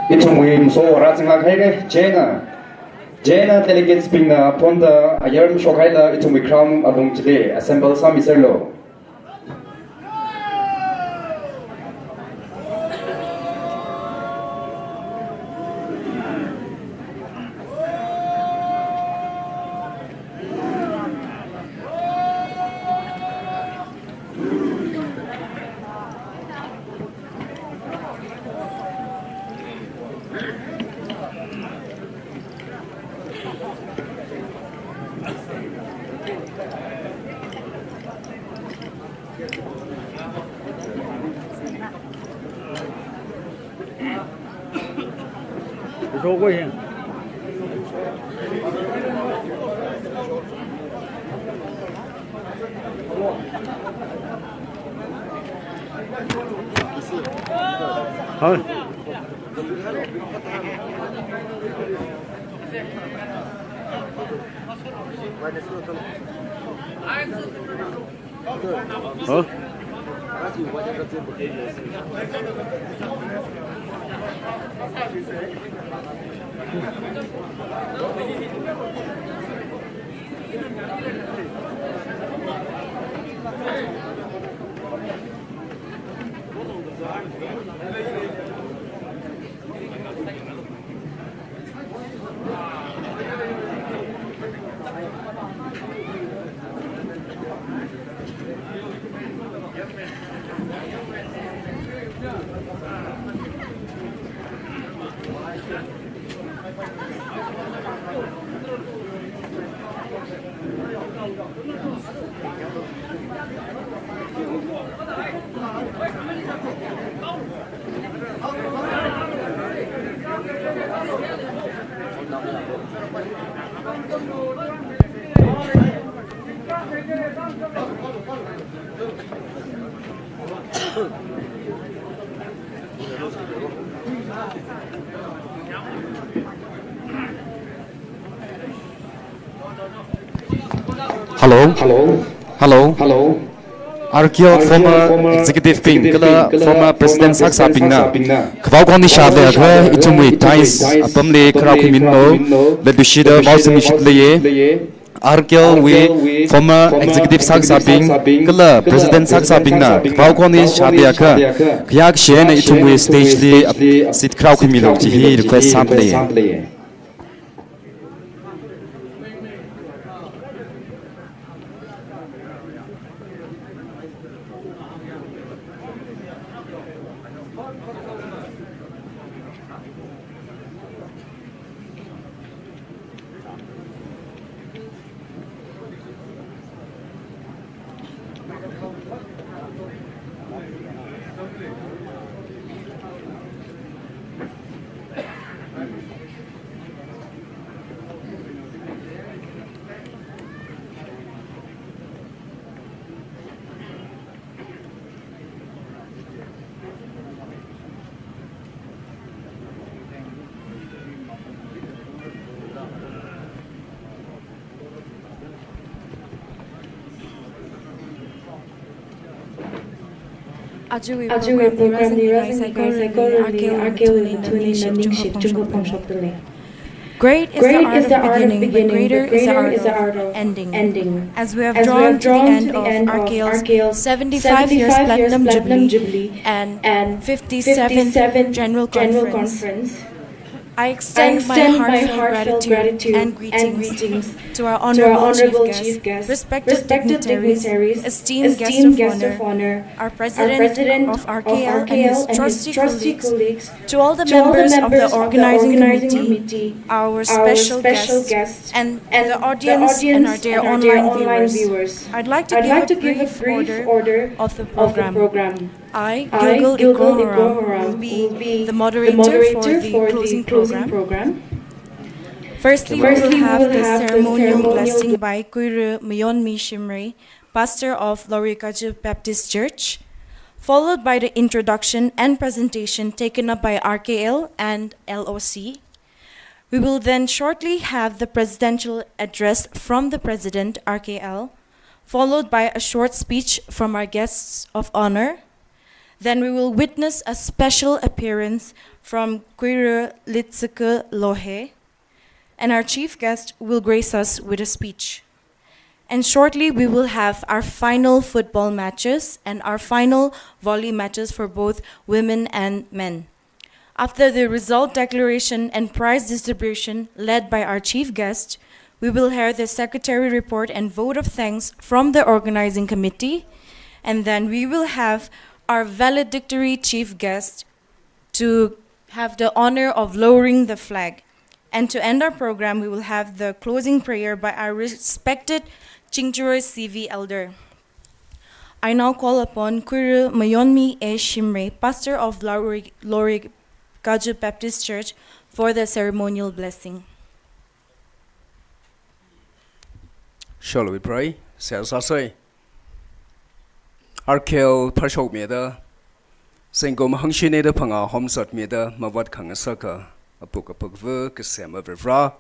Itong we so rating like hey Jena delegates being upon the Ayam Shokaila itong we crown along today assemble some iselo. Hello. Arkeo former executive ping kala former president saksa pingna khwaw khoni shade kha ichumui tais apamle khra khumin no le dushida mausami shitle ye Arkeo we former executive saksa ping kala president saksa pingna khwaw khoni shade kha khyak shen ichumui stage le sit khra khumilo ji hi request sample Ajuwi Ajuwi program program ni ni razan razan ni ni currently arkeol arkeol tunin na na ningsik chungko chungko pong pong shop dali. Great is Great is the the art art of of beginning, but beginning, but greater greater is the is the art art of of ending. ending. As we have As we drawn have to the drawn to end the of end of Arkeel's Arkeel's 75 years 75 years Platinum Platinum Jubilee Jubilee and and 57th 57th General General Conference, Conference, I I extend my extend my heartfelt heartfelt gratitude and gratitude and greetings greetings to our to our honorable chief honorable guests, chief guests, respected respected dignitaries, dignitaries, esteemed guests esteemed of guests of honor, honor, our our president president of of RKL and his RKL and his trusty trusty colleagues, colleagues, to all the to all the members of the members of the organizing organizing committee, committee, our our special special guests, guests, and the and the audience and our audience dear and our dear online online viewers. viewers. I'd like to I'd give like a to give a brief brief order order of the of the program. program. I, I, Gilgul Gilgul Ikroharam, will Ikroharam, will be be the the moderator for moderator the for the closing closing program. program. Firstly, we will Firstly, we have will the have the ceremonial ceremonial blessing by Kuiru Myonmi Shimre, pastor of Lorikaju Baptist Church, followed by the introduction and presentation taken up by RKL and LOC. We will then shortly have the presidential address from the president, RKL, followed by a short speech from our guests of honor. Then we will witness a special appearance from Kuiru Litsuke Lohe, and our chief guest will grace us with a speech. And shortly, we will have our final football matches and our final volley matches for both women and men. After the result declaration and prize distribution led by our chief guest, we will hear the secretary report and vote of thanks from the organizing committee. And then we will have our valedictory chief guest to have the honor of lowering the flag. And to end our program, we will have the closing prayer by our respected Chingchuroi CV elder. I now call upon Kuru Mayonmi E. Shimre, pastor of Lori Gaju Baptist Church, for the ceremonial blessing. Shall we pray? Say, Arkel Pashok Meda, Singom Hangshine the Panga Homsat Meda, Mawat Kangasaka, a book of Pugver, Kasema Vivra.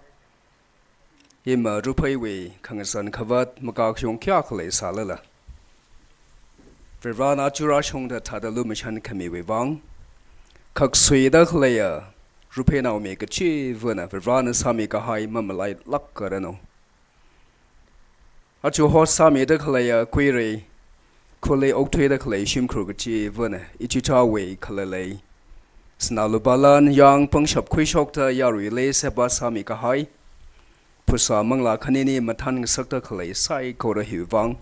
Ima Rupaiwi, Kangasan Kavat, Magak Yong Kyakle Salala. Virana Jurashong the Tadalumishan Kami Wivang. Kak Sweda Klea, Rupena make a chief, Vana, Virana Samika High Mamalite Lakkarano. At your horse Sami the Klea, Query, Kule Oktwe the Clay, Shimkrugachi, Vana, Ichitawe, Kalale. Snalubalan, young Pungshop Quishokta, Yari Lay Seba Samika High. Pusa Mangla Kanini Matan Sakta Kalay, Sai Koda Huvang.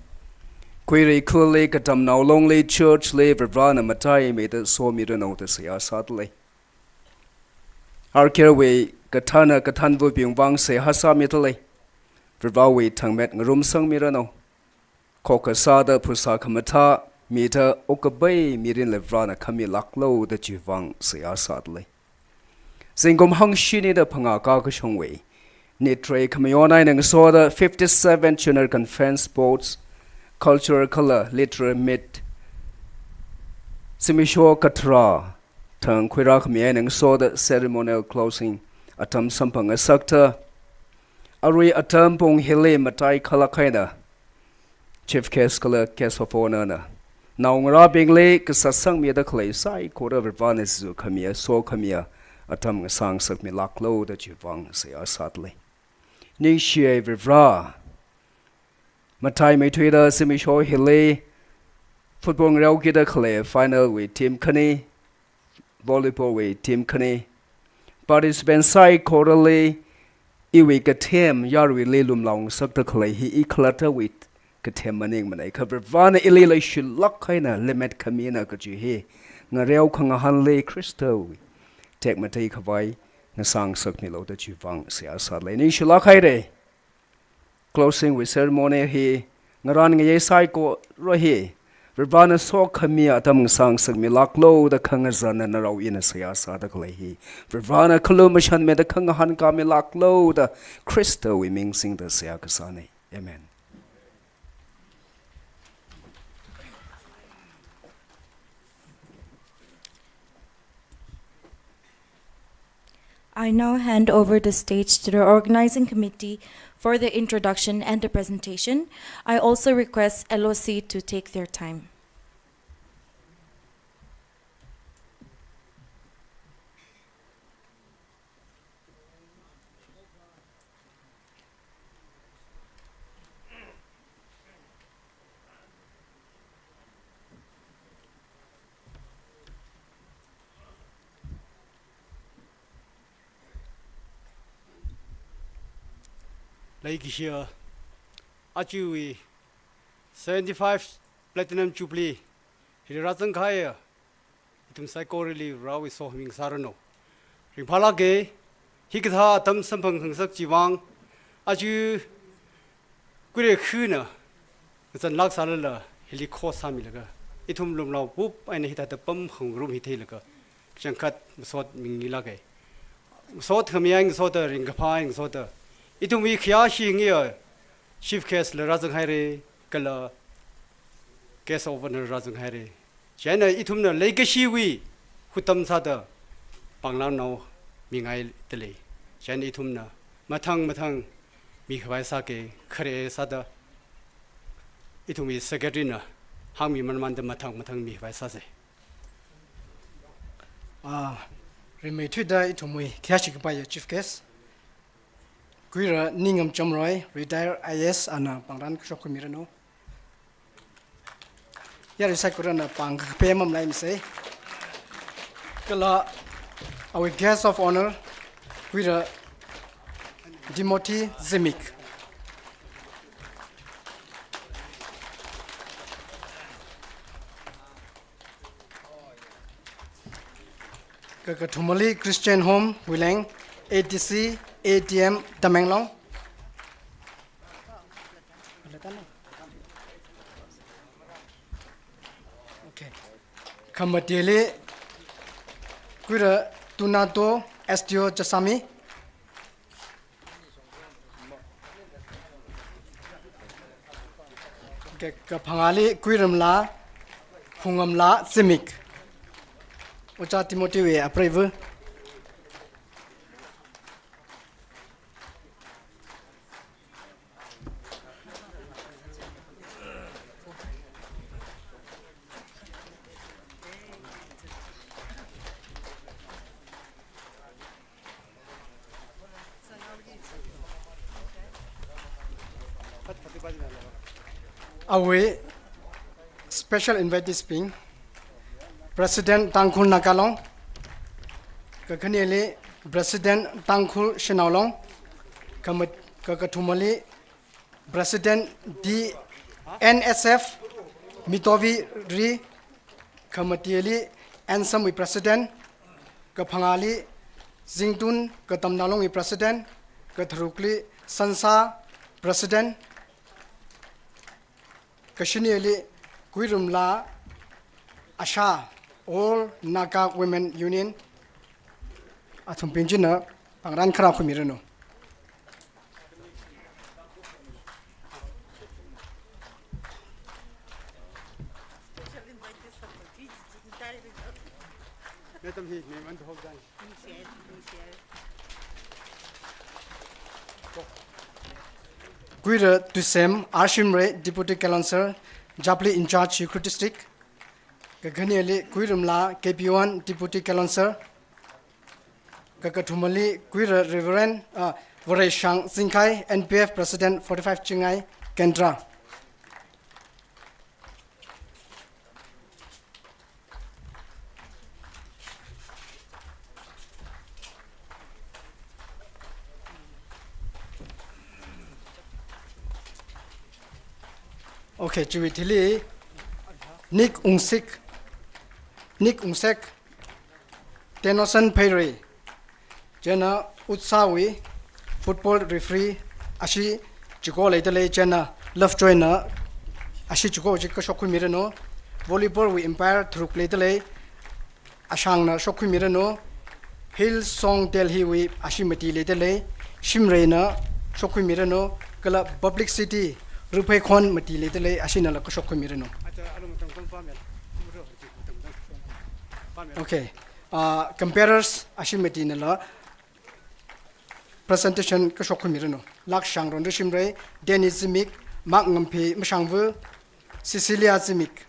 Query Kule KATAMNAO Lonely Church Lay Vrana Matai made the so me to notice ya sadly. Arkerway Katana Katanvu being Wang say Hasa Mitale. Vrvawi Tangmet Rum Sang Mirano. Kokasada Pusa Kamata Mita Okabay Mirin Levrana Kami Laklo the Jivang say sadly. Singom Hung Shini the Panga Gagashongway. Nitre Kamiona and Soda 57 General Conference Boards. Cultural color, literary myth. Simisho Katra, Tangkhul Mianang saw the ceremonial closing. Atam Sampang a Sakta. Ari Atam Pong Hile Matai Kalakaina. Chief Case Color Case of Honor. Now Rabbing Lake Sasang me the clay, Sai Koda Vanis Kamia, so Kamia, Atam Sang Sak me Laklo that you vang say sadly. Nishie Vivra. Matai may Twitter, Simisho Hile, football Raukida Clay, final with Team Kane, volleyball with Team Kane. Participants Sai Korale, Iwi Gatem, Yari Lilum Long, Sakta Clay, he clutter with Gatem Maning Manay, cover Vana Ilila should lock kinda limit Kamina could you hear. Narel Kangahanle Christo, take Matai Kavai, Nasang Sakmilo that you vang, say sadly. Nishulakaide. Closing with ceremony he, Naran Ye Saiko Rohi, Verbana so Kamia Tam Sang Sagmi Laklo, the Kangazan and Naro in a Sayasa the Clay. Verbana Kalumashan made the Kangahan Kami Laklo, the Christo we mean sing the Sayakasani. Amen. I now hand over the stage to the organizing committee for the introduction and the presentation. I also request LOC to take their time. like here, achieve 75 platinum jubilee. He doesn't hire. Itum psychorally raw is so him sarano. Ripalage, he could have them something such Jivang. As you good kuna, it's a laxalala, he calls Samilaga. Itum lumla whoop and hit at the bum room he tailaka. Shankat sort mingilage. Sort him young sorter in Gapine sorter. Itum we kiashi here. Chief case the Razan Harry, Gala case over the Razan Harry. Jana itum the legacy we, Hutam Sada, Banglano, Mingai delay. Jan itumna, Matang, Mikwaisake, Kare Sada. Itum is Sagarina, Hami Manmanda Matang Mikwaisase. Remaited itumui, Kashik by your chief case. Quira Ningam Chomroy, retire IS and Pangran Shokumirano. Yarisakurana Pang Payam Lime say. Kala, our guest of honor, Quira Timothy Zimik. Kakatumali Christian Home, Wilang, ATC, ATM, Tamenglong. Okay. Kamatele, Kura Tunato, Estio Jasami. Okay, Kapangali, Quiramla, Hungamla, Simik. Ucha Timothy, we approve. Our special invitee speaking, President Tangkhul Nakalong, Kakanele, President Tangkhul Shinaulong, Kakatumali, President D NSF, Mitovi Ri, Kamatieli, Ansam President, Kapangali, Zingtun, Katamnalong President, Katharukli, Sansa, President, Kashinieli, Guirumla, Asha, all Naga Women Union, Atum Pinjina, Pangran Karakumirano. Let them hit me, want to hold down. Guira Tusem, Arshimre, Deputy Councillor, Jubilee in charge Security District. Kaganieli, Guirumla, KP1, Deputy Councillor. Kakatumali, Guira Reverend, Voreshang Zinkai, NPF President 45 Chingai, Kendra. Okay, Jubilee, Nick Ungsek, Tenosan Perry, Jenna Utsawi, football referee, Ashi Chico Latele, Jenna Love Joiner, Ashi Chico Shoku Mirano, volleyball we empire through Latele, Ashangna Shoku Mirano, Hill Song Delhi we Ashimati Latele, Shimrena, Shoku Mirano, Kala Public City. RAPHEI Khon mati letele asina la kosok ko mireno. Okay. Comparers asimati nala presentation kosok ko mireno. Lak shang ron shimre Dennis Zimik, Mark Ngampi Mshangvu, Cecilia Zimik.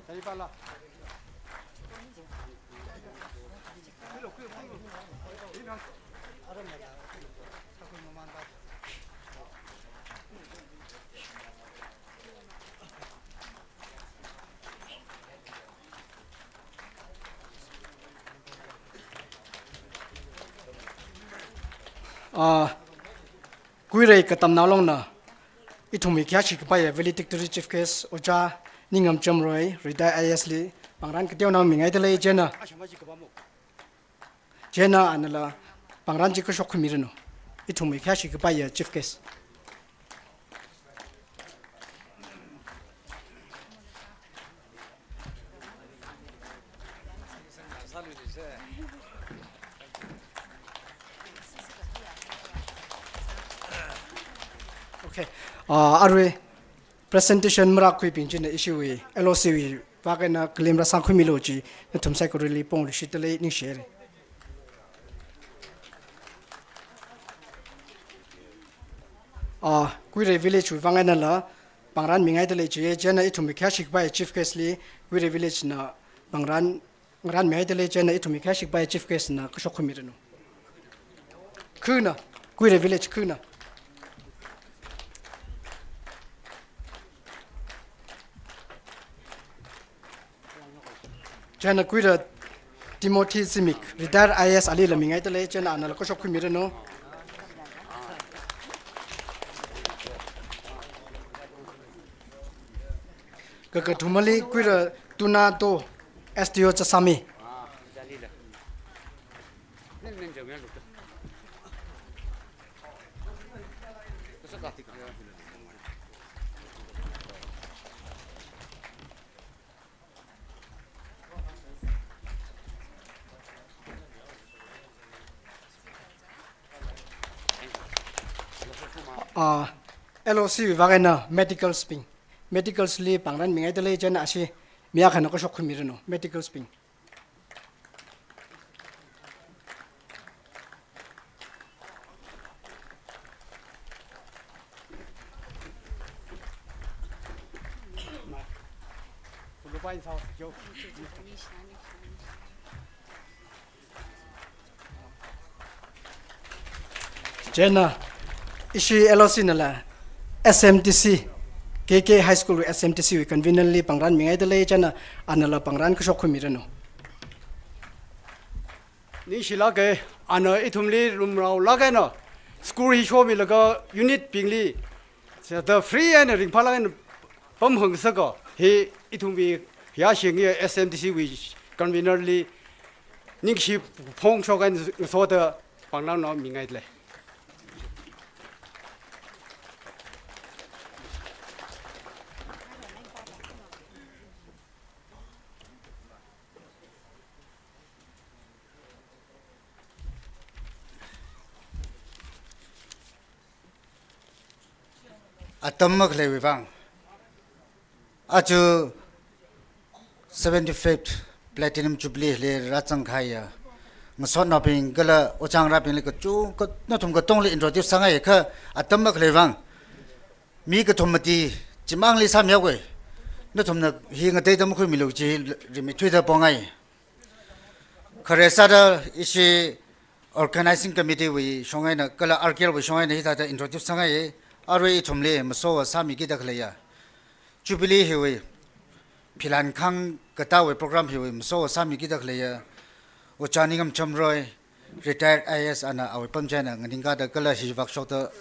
Dari pala. Kuirei katamnao long na itumi kya chi pa ya valedictory chief case ocha ningam chamroi retire ISL pangran keteu na mingai de lei jena jena anala pangran ji ko shok mirno itumi kya chi pa ya chief case okay arwe presentation mrak kui ping chin issue we LOC we ba ka na claim ra sang khu milo chi na thum sai ko really pong shi tele ni share kui re village we wang na la pangran mingai tele chi jena ithum kha shik ba chief case li kui re village na pangran ngran mingai tele jena ithum kha shik ba chief case na ko shok khu mi no khuna kui re village khuna Jana kuira Timothy Simic retire IS ali la mingai tele jana anal ko shok khu mi no kaka thumali kuira tuna to STO chasami LOC vagana medical sping medical sleep pangran mingai tele jana asi mia khana ko shok khu mi no medical sping jana ishi LOC nala SMTC KK High School SMTC we conveniently pangran mingai de le chana anala pangran ko shok khu mi no Ni silage ana itumli rumrao lage no school hi show mi laga unit pingli the free and ring phala and pom hung sago he itumbi ya shingi SMTC we conveniently ning shi phong shogan so the pangran no mingai le Atamak lewang. Aju 75th Platinum Jubilee le Tangkhul. Ngasot na ping gala ochang ra ping le ko chu ko na thum ko tong le introduce sanga ye kha atamak lewang. Mi ko thumati chimang li sam yawe. Na thum na hi nga dei dam khu mi lo chi ri mi thui da pongai. Khare sa da ishi organizing committee we shongai na kala arkel we shongai na hi ta introduce sanga ye Arway Tumle, Maso, Sami Gidaklaya. Jubilee Hiwi, Pilan Kang Katawe program Hiwi, Maso, Sami Gidaklaya, Uchaningam Chamroy, retired IS and our Pamjana, and Ninga the Gala Hivak Shota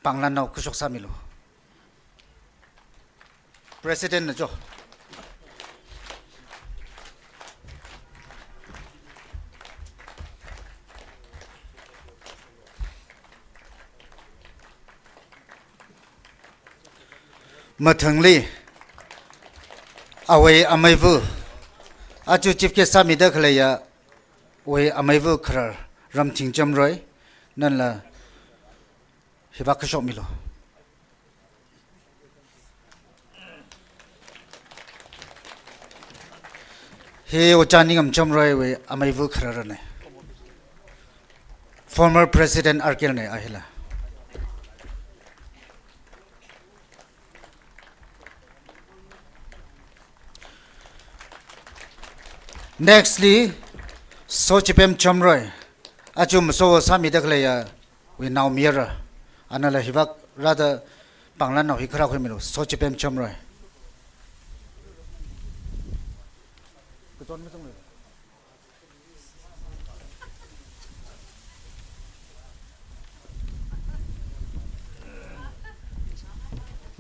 Panglano Kushok Samilo. President Jo. Matangli away amaivu aju chief ke sami da khlaya we amaivu khrar ramthing chamroi nanla hiba khashok milo he ochaning chamroi we amaivu khararane former president RKL ne ahila nextly sochipem chamroi achum so sami dakleya we now mirror anala hibak rather panglan now hikra khimilu sochipem chamroi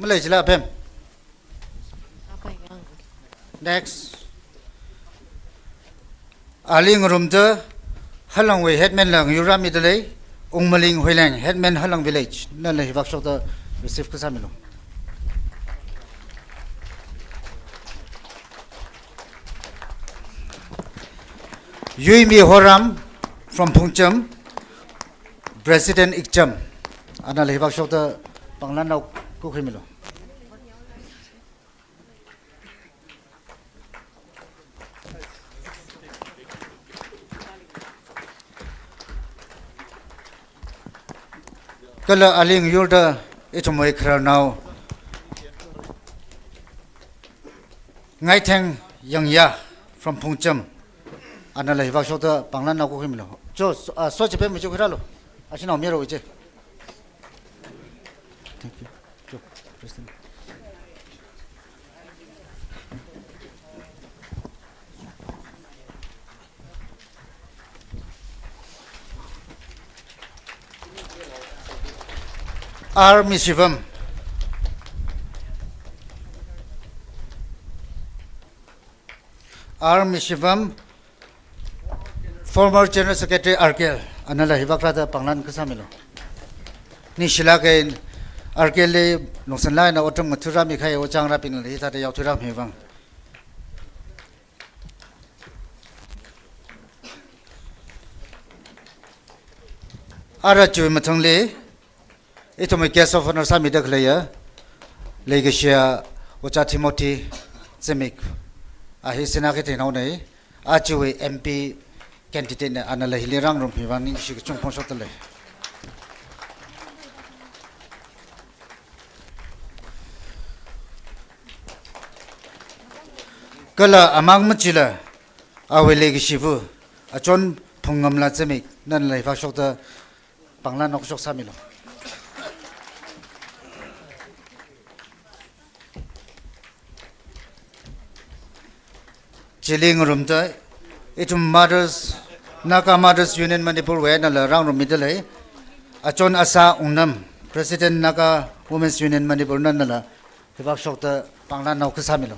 Malaysia pem next aling rumde halang we headman lang yura midlei ungmaling hoilang headman halang village nan le hibak shok da receive ka samilo Yuimi Horam from Pungcham President Ikcham ana le hibak shok da panglan nau ku khimilo kala aling yurda itumoi khrar now ngai theng yang ya from Pungcham ana le hibak shok da panglan nau ku khimilo jo so chepe mu jo khiralo asina mero uje thank you jo president Army Shivam former General Secretary RKL anala hibakrata panglan kasamilo ni shilagain RKL le nongsanlai na otam mathura mi khai ochang rapin le ta yaw thura mewang ara chui mathangle ito may guest of honor sa midak leya legacia ocha Timothy Zemik ahi sinakit hinaw na achiwe MP candidate na anala hilirang rumpiwan ni si chung ponsot le kala amang machila awe legacivu achon pungamla Zemik nan lai fakshok da panglan nokshok samilo Chilling room to it mothers Naka Mothers Union Manipur we na la round middle achon asa unam President Naka Women's Union Manipur na la hibak shok ta panglan nau kasamilo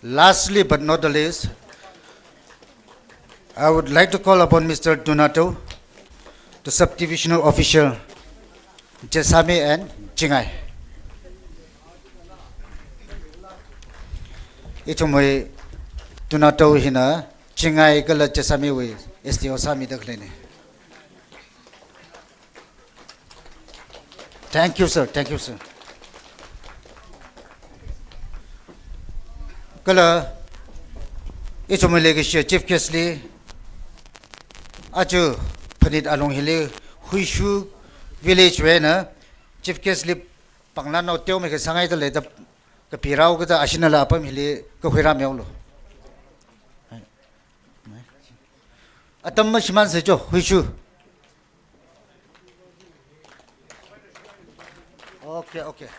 lastly but not the least I would like to call upon Mr. Donato, the subdivisional official, Jesame and Chingai. Ito mo'y Donato hina, Chingai kala Jesame we, STO Sami daklene. Thank you, sir. Thank you, sir. Kala, ito mo'y legacy Chief Kesley, Ajo panit along hili huishu village we na chief case li panglan no teo me ke sangai ta le ta ka pirau ka ta asina la apam hili ka khira meulo atam ma shiman se jo huishu okay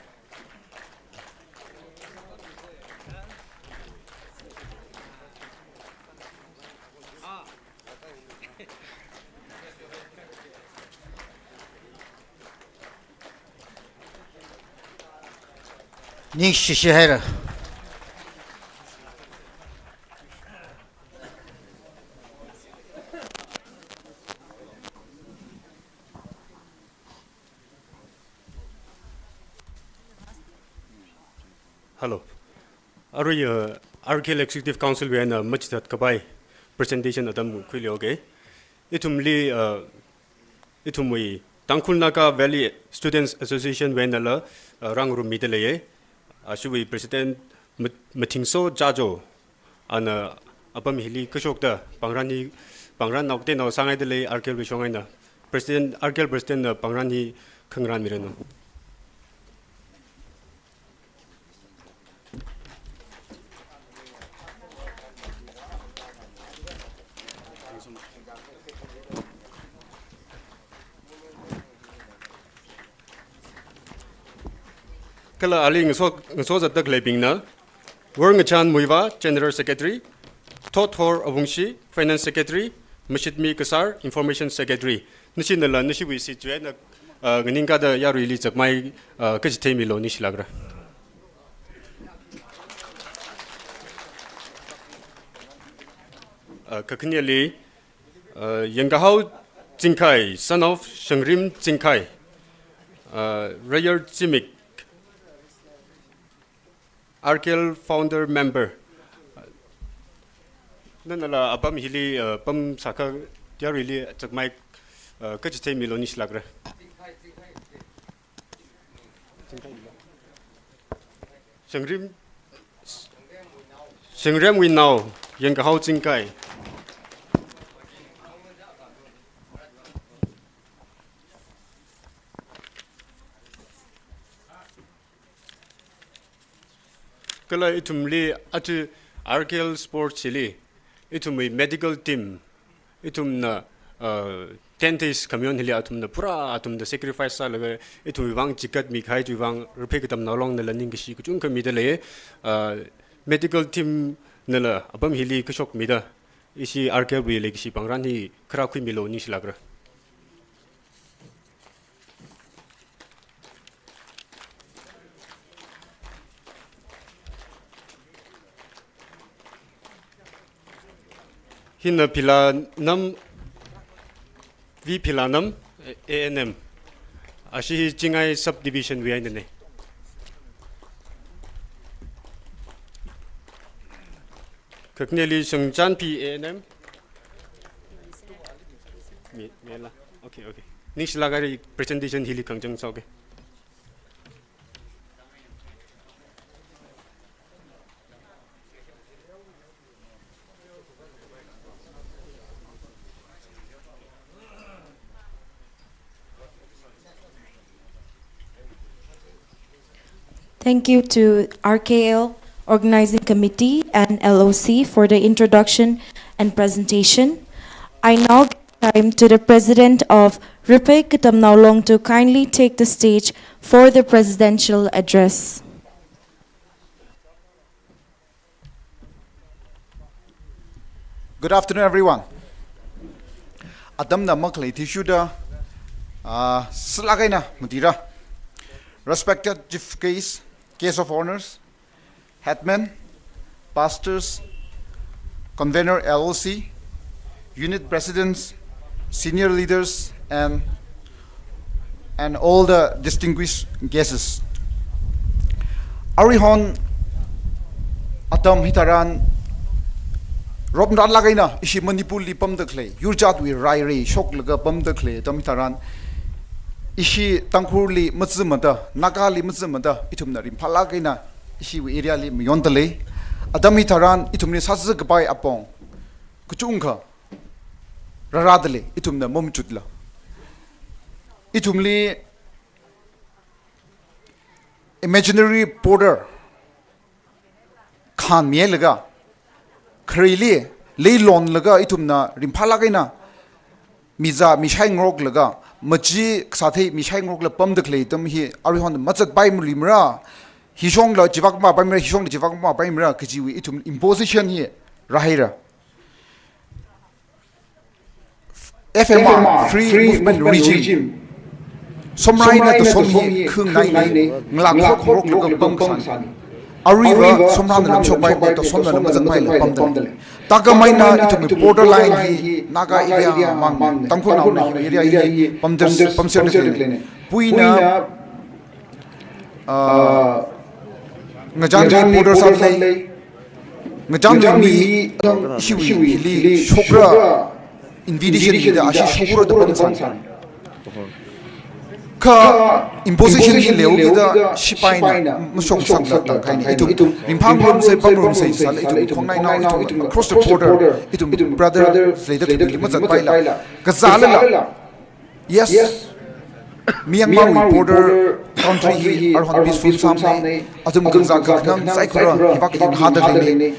Ning shishera Hello. RKL Executive Council we much that kabai presentation adam kwili okay. itumli itumwi Tangkhul Naka Valley Students Association wenala rangru midale ashui president Matingso Jajo ana apam hili kashokta pangran nokte no sangai dele arkel bishongai na president arkel president pangran hi khangran mireno kala ali ngso za tak leping na wor ngchan muiwa general secretary Thor Abungshi finance secretary Mashitmi Kasar information secretary nishinala nishiwi situe na ngninga da yaru ili chakmai kachithei milo nishilagra kakhniyali Yangahau Jingkai son of Shangrim Jingkai Rayer Jimik Arkel founder member nanala apam hili pam saka dia really chakmai kachithei milo nishlagra Shangrem we now Yangahau Jingkai kala itumli atu Arkel Sports Chili itumli medical team itumna tentis community hili atumna pura atumna sacrifice salaga itumi wang chikat mi khai tu wang RAPHEI KATAMNAO long na learning ki ku chung ka mi dale medical team nala apam hili kashok mi da isi Arkel bi le ki pangran hi khra khu mi lo ni silagra Hina Pilanam V Pilanam ANM Ashi Jingai subdivision we ne Kakneli Sungjan P ANM Mela okay Nish lagari presentation hili kangjang sauke Thank you to RKL, Organizing Committee, and LOC for the introduction and presentation. I now give time to the President of RAPHEI KATAMNAO Long to kindly take the stage for the presidential address. Good afternoon, everyone. Adamna maklay tishuda slagayna mutira. Respected chief case of honors, headmen, pastors, convener LOC, unit presidents, senior leaders, and all the distinguished guests. Arihon Atam Hitaran Robnat Lagayna ishi Manipur li pam the clay, Yurjat we Rai Rai, Shok Laga pam the clay, Tam Hitaran. Ishi Tangkhul li Mutzumada, Naga li Mutzumada, Itumna Rimpalagina, Ishi area li Myondale, Adami Taran, Itumni Sazagabai upon Kuchunka, Raradale, Itumna Momchutla. Itumli imaginary border Khan Mielaga, Krili, Leylon Laga, Itumna Rimpalagina, Miza Mishang Rog Laga. Maji Sate Mishang Rogla Pum the clay, Tum he Arihon Matzat by Mulimra. He shong la Jivakma by Mira, he shong the Jivakma by Mira, Kaji, itum imposition here, Rahira. FMR, free movement regime. Some ride the Somi, Kung Nine, Nglak Rok Bumsan. Arriva, some run the show by the Son and Mazan Pumdale. Takamaina, it will be borderline, Naga area, Tangkhul area, Pumser, Puina, Najan border Sunday, Najan Shiwi, Shokra, invitation da ashi shukura da pamsan ka imposition ki leu ki da shipai na musong sang la tang khai ni itum rimphang rom se pam rom se sal itum khongnai na itum across the border itum brother fleda ki ma chat pai la ka zala la yes Myanmar border country hi ar hon peaceful samne atum kan za ka nang sai khura hiwak din ha da ni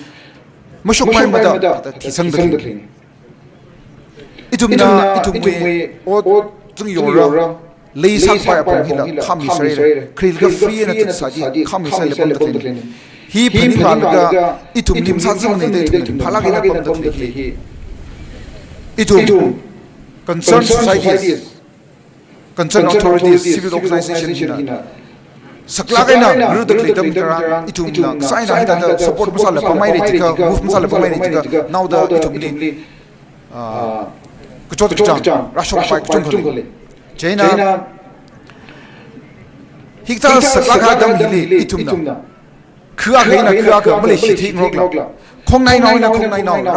musok mai ma da thi sang da itum we o chung yora lei sak pa pa hila khami sare kril ga free na tit sa di khami sare pam da ni hi phani phal ga itum lim sa jing ne itum phala ga pam da hi itum concerned societies concerned authorities civil organization na sakla ga na ru da kli tam tara itum na sai na hita da support masala pa mai re tika move masala pa mai re tika now da itum ni kuchot kuchang rashok pai kuchung khole China hikta sakla ga dam hili itum na khua ga male shi thik rok la khong nai noi na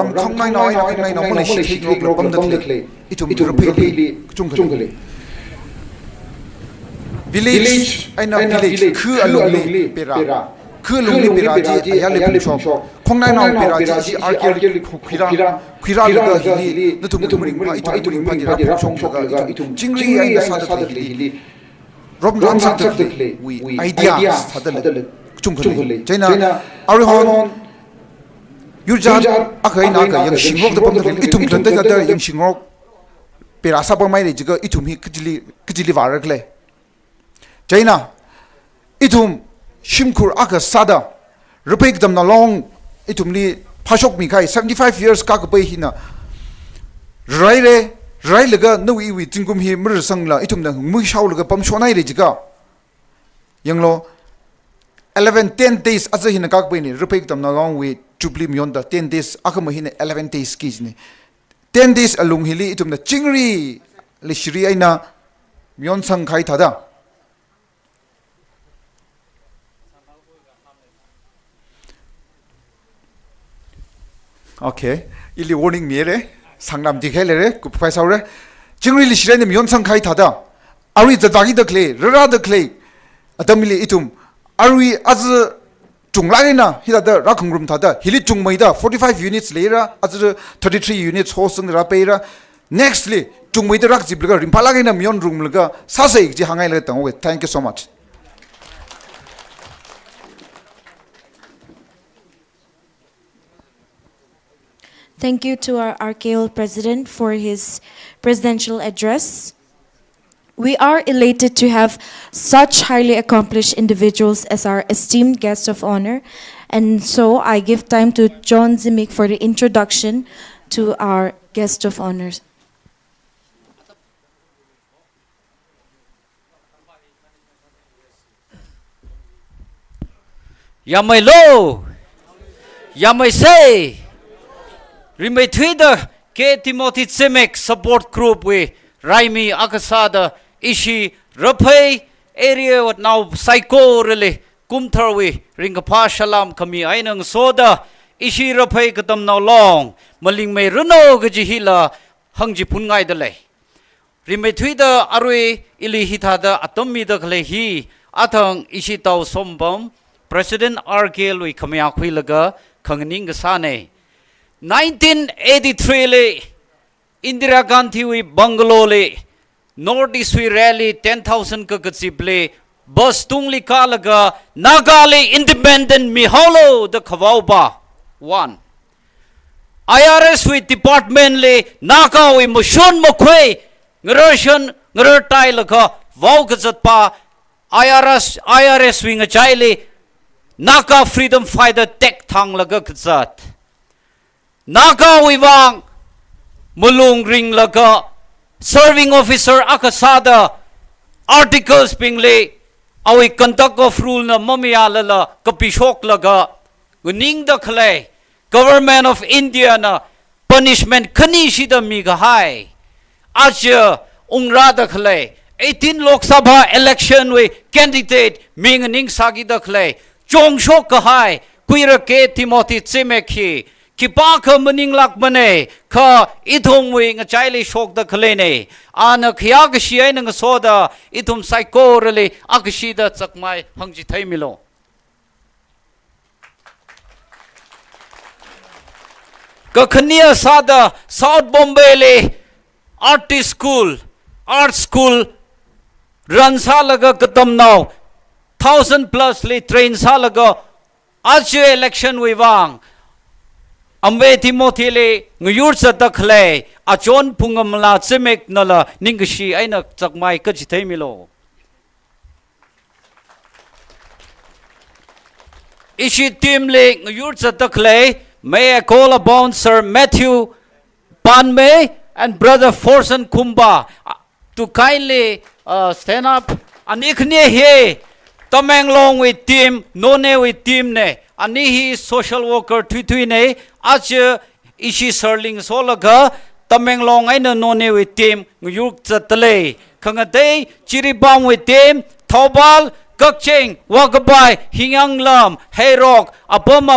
ram khong nai noi na male shi thik rok la pam da kle itum rupi kuchung khole village aina village khu alung le pera khu lung le pera ji aya le pum shop khong nai nau pera ji arkel khira le ga hi na tum ring pa itu ring pa ji ra pum shop ga itu jingli aina sa da hi rob ran sa da we idea sa da le chung khole china ari hon yurjan akhai na ga yang shingrok da pam da itum dan da yang shingrok pera sa pa mai le ji ga itum hi kjili warak le China itum shimkur aka sada rupek dam na long itum ni phashok mi khai 75 years ka pai hina rai lega no wi tingum hi mir sang la itum na mu shaw lega pam shonai re jiga yanglo 10 days aza hina ka pai ni rupek dam na long wi Jubilee myon da 10 days aka ma hina 11 days ki ni 10 days alung hili itum na chingri le shri aina myon sang khai thada Okay, ili warning mere sangnam dikhele re ku paisa re jingri li shire ne myon sang khai thada ari da dagi da kle ra da kle adamili itum ari az chungla na hida da ra khungrum thada hili chungmai da 45 units lera az 33 units hosung ra peira nextly chungmai da rak jiblga rimpala na myon room laga sa sai ji hangai la tang we thank you so much Thank you to our RKL President for his presidential address. We are elated to have such highly accomplished individuals as our esteemed guest of honor. And so I give time to John Zimmick for the introduction to our guest of honors. Yamai lo, yamai say. Rimay Twitter, K. Timothy Tsimek support group we Raimi Akasada Ishi RAPHEI area what now psycho really kumthar we ringapa shalam kami ainang soda Ishi RAPHEI KATAMNAO long maling may runo gajihila hangji pungai dale Rimay Twitter arwe ili hitada atomi da kalehi atang Ishi tau sombam President RKL we kami akwilaga kanganing gasane 1983 le Indira Gandhi we bungalow le Northeast we rally 10,000 ka katsiple bus tungli kalaga Nagali independent miholo the Kawauba 1 IRS we department le Naka we mushon mokwe ngeroshan ngertai laga wau kazat pa IRS we ngachai le Naka freedom fighter tek thang laga kazat Naga wiwang mulung ring laga serving officer akasada articles pingle awi conduct of rule na mamaya lala kapishok laga guning da khle government of India na punishment khani shida miga hai acha ungra da khle 18 Lok Sabha election we candidate ming ning sagi da khle chongshok ka hai kuira K. Timothy Tsimek hi ki pa kha maning lak mane kha ithong wi nga chai le shok da khle ne ana khya ga shi ai nga so da ithum psycho rele akshi da chakmai hangji thai milo ka khania sada South Bombay le art school run sa laga KATAMNAO 1,000+ le train sa laga आज election we wang ambe Timothy le nguyur sa takhle achon pungamla chemek nala ningshi aina chakmai ka chithai milo ishi team le nguyur sa takhle may I call upon Sir Matthew Panme and Brother Forson Kumba to kindly stand up anikne he Tamenglong with team, None with team ne. Ani hi social worker tui ne. Ach ishi serling solaga. Tamenglong ay na None with team. Nguyuk tatale. Kangatay chiribang with team. Taubal kakcheng wagabay hingang lam hayrok apam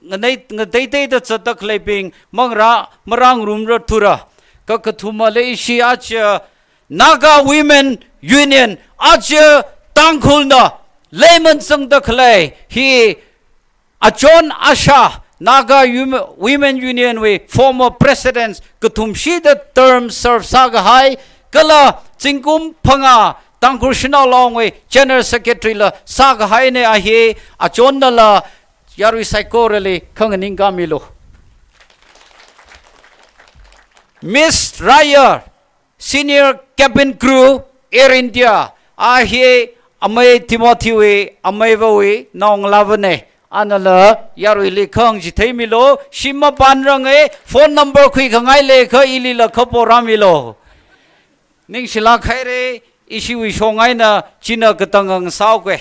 ngatay da satak leping marang rumra tura. Kakathuma le ishi ach Naga Women Union ach Tangkhul na layman sang dakhlay he achon asha Naga Women Union we former presidents katumshi the term serve sagahai kala chingkum phanga Tangkhul shina long we general secretary la sagahai ne ahi achon na la yarwi psychorally khanganing gamilo Miss Ryer senior cabin crew Air India ahi amay Timothy we amay we nong lavane anala yarui likhang jithai milo shima panrang e phone number khui khangai le kha ili la khapora milo ning sila khaire isi wi songai na china katangang saw kwe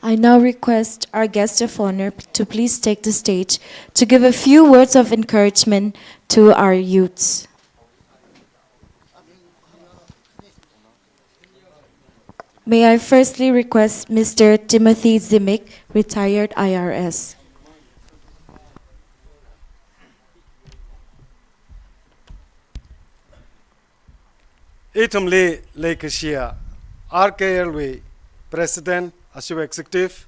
I now request our guest of honor to please take the stage to give a few words of encouragement to our youths. May I firstly request Mr. Timothy Zimic, retired IRS. Itumli Lekashia, RKLW President, Ashu Executive,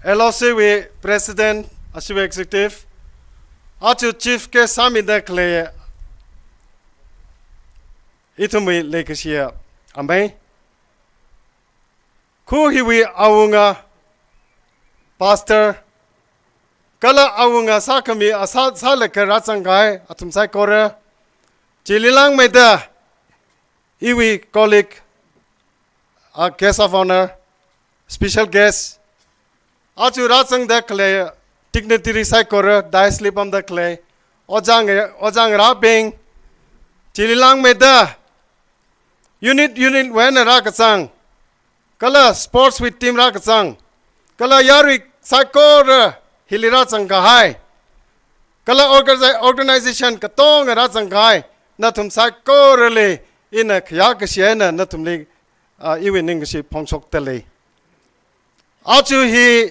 LOCW President, Ashu Executive, Achu Chief Ke Sami Dakle, Itumli Lekashia, Ambe, Kuhiwi Awunga, Pastor, Kala Awunga Sakami, Asad Salaka Ratsangai, Atum Saikora, Chililang Meda, Iwi colleague, our guest of honor, special guest, Achu Ratsang the clay, dignitary Saikora, die slip on the clay, Ojang Raping, Chililang Meda, unit when Rakatsang, Kala sports with team Rakatsang, Kala Yari Saikora, Hiliratsang Kahai, Kala organization Katong Ratsang Kahai, Natum Saikora in a Kyakashiana, Natum even English Ponsok Tele. Achu he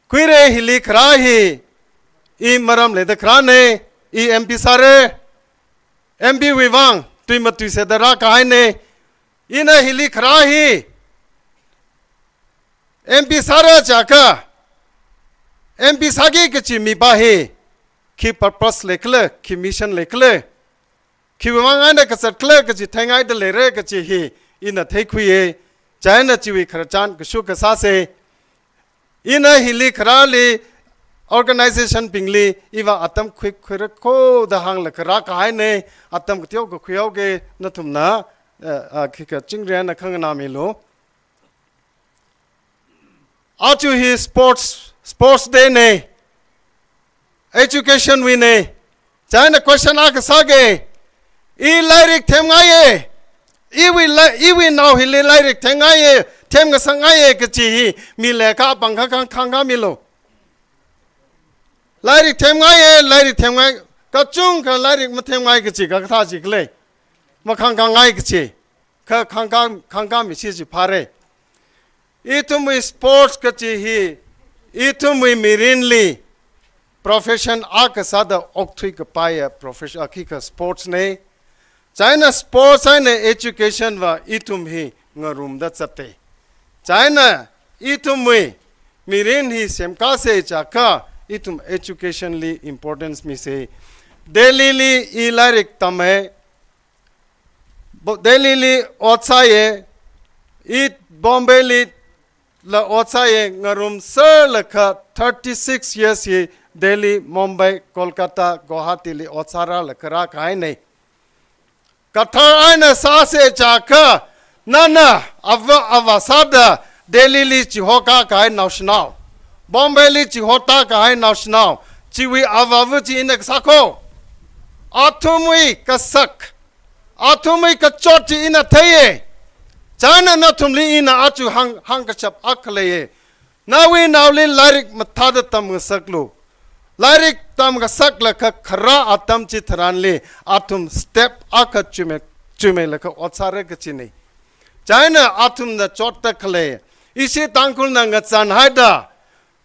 Quire Hili Krahi, E Maram Le the Krane, E MP Sare, MP Vivang, Timothy Sedara Kaine, in a Hili Krahi, MP Sara Chaka, MP Sagi Kachi Mibahi, keep purpose lekle, keep mission lekle. Kiwanga ka satle ka ji thangai de lere ka ji hi ina thekhuye chaina chiwi kharchan ka shu ka sase ina hili khrali organization pingli iwa atam khwik khwir ko da hang la kra ka hai ne atam ktiau ko khuyau ge na thumna ki ka chingre na khang na melo achu hi sports day ne education we ne chaina question a ka sage I lyric tengaye. Iwi now he lyric tengaye. Tenga sangaye kachi mileka bangka kanga milo. Lyric tengaye, lyric tengaye. Kachung ka lyric matengaye kachi kakataji clay. มาขังกังไงกจีข้าขังกังมิชิจิพาเรอีทุมวิสปอร์ตกจีฮีอีทุมวิมิรินลี profession อากษาดอกทุยกไปอะ profession อาคิกสปอร์ตเนี่ยใจน่ะสปอร์ตใจน่ะ education ว่าอีทุมฮีงารุมดัดสเตใจน่ะอีทุมวิมิรินฮีเสมกาเซจาก้าอีทุม education ลี importance มิเซเดลีลีอีลาริกตามเอเดลีลีออดไซเออีบอมเบลีละออดไซเองารุมเซลค่ะ36 years เยเดลีมุมไบโคลกัตตากุวาฮาติลีออดซาราละคราคายเนกัทาไอเนซาเซจากะนานาอวสาดาเดลีลีจิโฮกากายนาชนาวบอมเบลีจิโฮตากายนาชนาวจิวีอวจิอินเอกสักโคอาทุมวีกษักอาทุมวีกจอดจิอินเทยจานะนาทุมลีอินาอาจูหังกชับอักเลยนาวีนาวลินลาริกมัทาดตัมกสักลูลาริกตัมกสักละกขราอัตมจิตรันลีอาทุมสเต็ปอักจุเมละกอดสาระกจินีจานะอาทุมนะจอดตะกเลยอิชิตังคุลนังจันไฮดา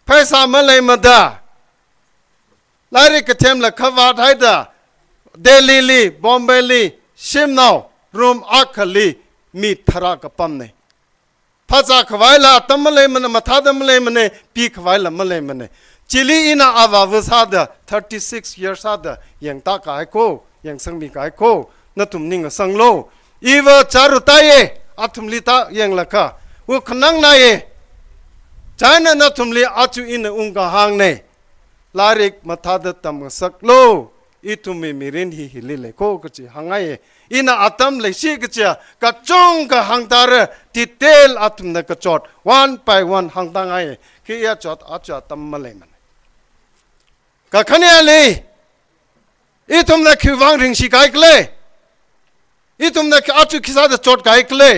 ไพศาลเลยมาดาลาริกเทมละขวาไฮดาเดลีลีบอมเบลีชิมนาวรูมอักลีมีทรากปั๊มเนี่ยภาษาขวายละตั้มเลยมันมาทัดมเลยมันปีขวายละมันเลยมันจิลีอินาอาวาวสาด36 years สาดยังตากายโคยังสังมีกายโคนั่นทุ่มนิ่งสังโลอีวจารุตายอัตุมลิตายังละค่ะวุขนังนายใจนั้นนั่นทุ่มลีอาจูอินอุงกะหางเนี่ยลาริกมาทัดตัมสักโลอีทุมมีรินฮีฮิลิเลโคกจิหังไงอินาอัตมเลชิกจิกะจงกะหังตาระดิเทลอัตมนักจอดone by oneหังตังไงคียจอดอาจตัมมาเลยมันกะขณะเลยอีทุมนักคิวังริงชิกายกเลยอีทุมนักอาจุคิซาดจอดกายกเลย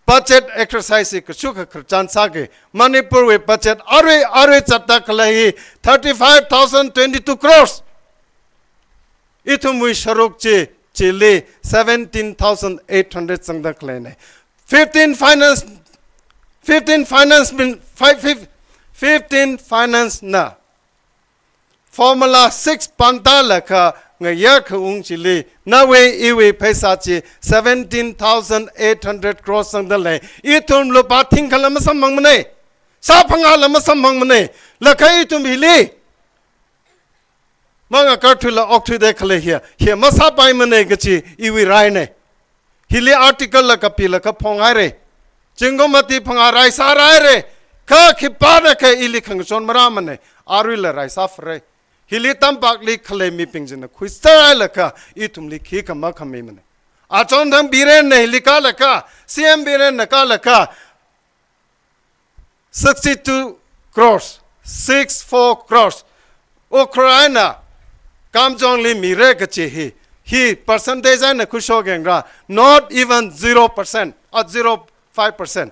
budget exercise กชุกขจันสากมณิปุรเว budget อาร์เวจัดตะกเลย35,022 croresอีทุมวิชรุกจิลี 17,800 สังดักเลย15 financeนะ formula 6 ปันตาละค่ะเงียกอุงจิลีนาเวอีเวเพศาจิ 17,800 crores สังดักเลยอีทุมลุบาทิ้งขลังมาสมังมันเนซาพังอาลมาสมังมันเนละค่ะอีทุมฮิลีมังกรทุลออกทุเดคเลเฮียมาซาไปมันเองก็จีอีวิไรเนี่ยฮิลีอาร์ติเคิลละกับปีละกับพงไอเรจึงก็มาตีพงอะไรสาไรเรข้าขิปานะแค่อีลิขังชนมารามันเนี่ยอารุลไรซาฟเรฮิลีตั้มปากลิคเลมีปิงจินคุยสไตล์ละค่ะอีทุมลิขีขมาขมีมันอาจารย์ทั้งบีเรนเนี่ยฮิลิกาละค่ะซีเอ็มบีเรนนะกาละค่ะ62 crores 64 crores โอเครานะกำจองลิมีเรกจีฮี percentage นะคุชโอเกงรา not even 0% or 0.5%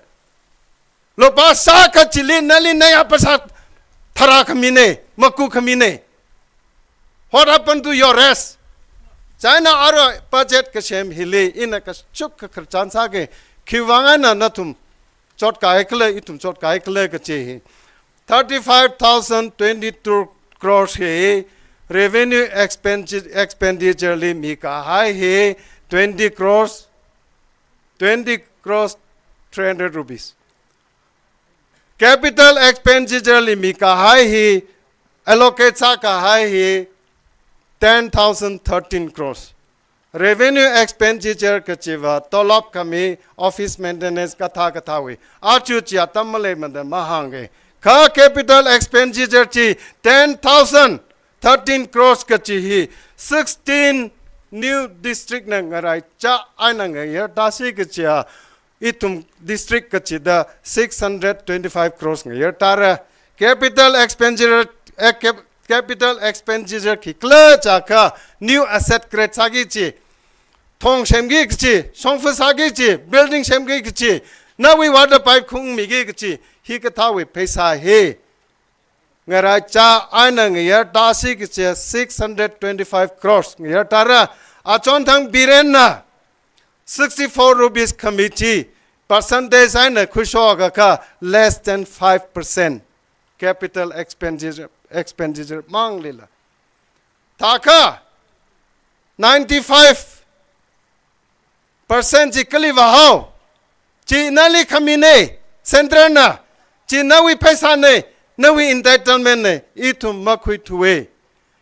โลบาสากจิลินลินเนี่ยภาษาทาราขมินเนมักุขมินเน what happened to your rest China อาร์ budget กเชมฮิลีอินะกชุกขจันสากคิวังนะนัทุมจดกายเคลอิทุมจดกายเคลกจีฮี 35,022 crores ฮีRevenue expenditure li mika high he 20 crores 300 rupees. Capital expenditure li mika high he allocate saka high he 10,013 crores. Revenue expenditure kachiva tolop kami office maintenance katha we. Achu chia tamale manda mahange. Ka capital expenditure chi 10,013 crores kachihi 16 new district nangarai cha ainangaya dasi kachia itum district kachida 625 crores ngaya tara capital expenditure ki kla chaka new asset create sagi chi thong shemgi chi songfu sagi chi building shemgi chi nawi water pipe khung migi chi hi katha we paisa he ngara cha ainang ya dasi ki 625 crores ngaya tara achon thang biren na 64 rupees committee percentage I na kusho ka less than 5% capital expenditure mang lila taka 95% ji kaliwa hao ji nali kamine central na ji nawi paisa ne nawi entitlement ne itum makhui tuwe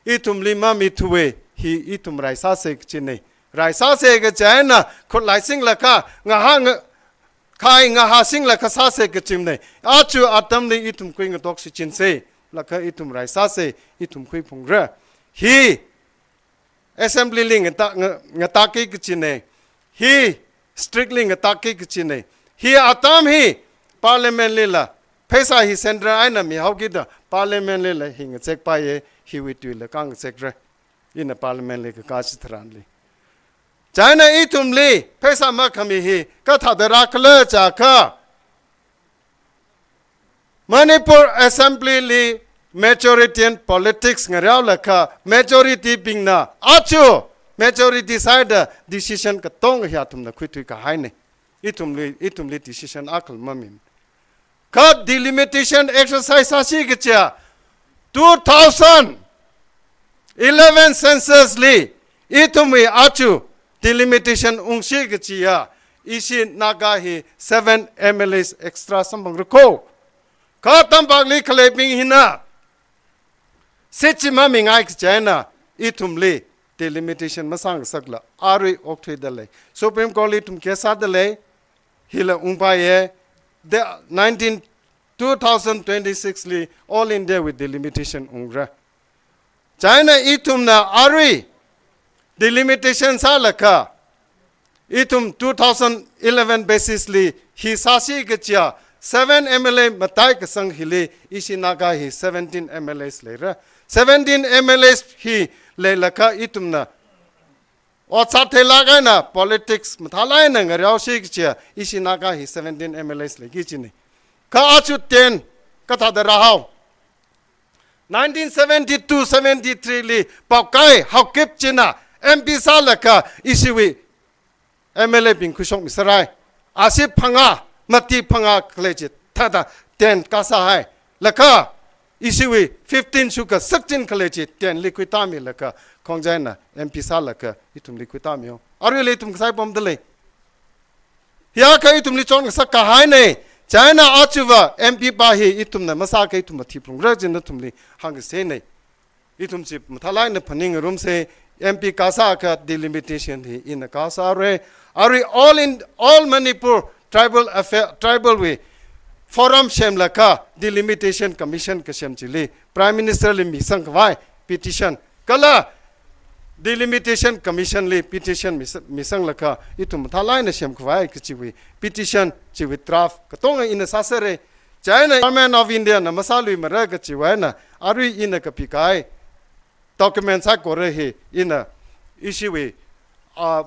itum lima mi tuwe hi itum raisa se chine raisa se ga jaina khut lai sing la ka nga ha khai nga ha sing la ka sa se ga chimne achu atam ni itum koi nga tok si chin se la ka itum raisa se itum koi phung ra hi assembly ling nga ta ke chine hi strictly nga ta ke chine hi atam hi parliament lila phaisa hi central aina mi hau ki da parliament lila hi nga check pa ye hi wi tu la kang check ra in a parliament le ka chi thran le china itum le phaisa ma khami hi ka tha da ra kla cha kha manipur assembly le majority and politics ngaraw la kha majority ping na achu majority side decision ka tong hya tum na khutui ka hai ne itum le decision akal mamim ka delimitation exercise asi ke cha 2011 census li itum achu delimitation ungshi ke chia isi naga hi 7 MLAs extra sambang rko ka tambak li kleping hina Sechima mingai China itumli delimitation masang sakla ari okthe dale Supreme Court itum kesa dale hila umbaye the 2026 li all India with delimitation ungra China itum na ari delimitation salaka itum 2011 basis li hi sasi gachia 7 MLA matai ka sang hile isinaga hi 17 MLAs le 17 MLAs hi le laka itumna o sathe laga na politics mathala na ngaraw shi chia isinaga hi 17 MLAs le gi chini ka achu 10 ka tha da rahaw 1972 73 li paukai haukip china MP salaka isiwi MLA bin kushong misrai asip phanga mati phanga kleje thada 10 kasa hai laka isiwi 15 suka 16 kleje 10 liquidami laka khongjaina MP salaka itum liquidami ho aru le itum sai pom dele ya ka itum li chong sa ka hai ne china achuwa MP ba hi itum na masa ka itum thi prung ra jin tum li hang se ne itum chi mthalai na phaning room se MP kasa ka delimitation hi in kasa re are all Manipur tribal way forum shem laka delimitation commission ka shem chili prime minister li misang vai petition kala delimitation commission li petition misang laka itum thalai na shem vai kichiwi petition chiwi draft ka tonga in sasare china government of India na masalui mara ka chiwa na ari in ka pikai documents ha kore he in ishiwi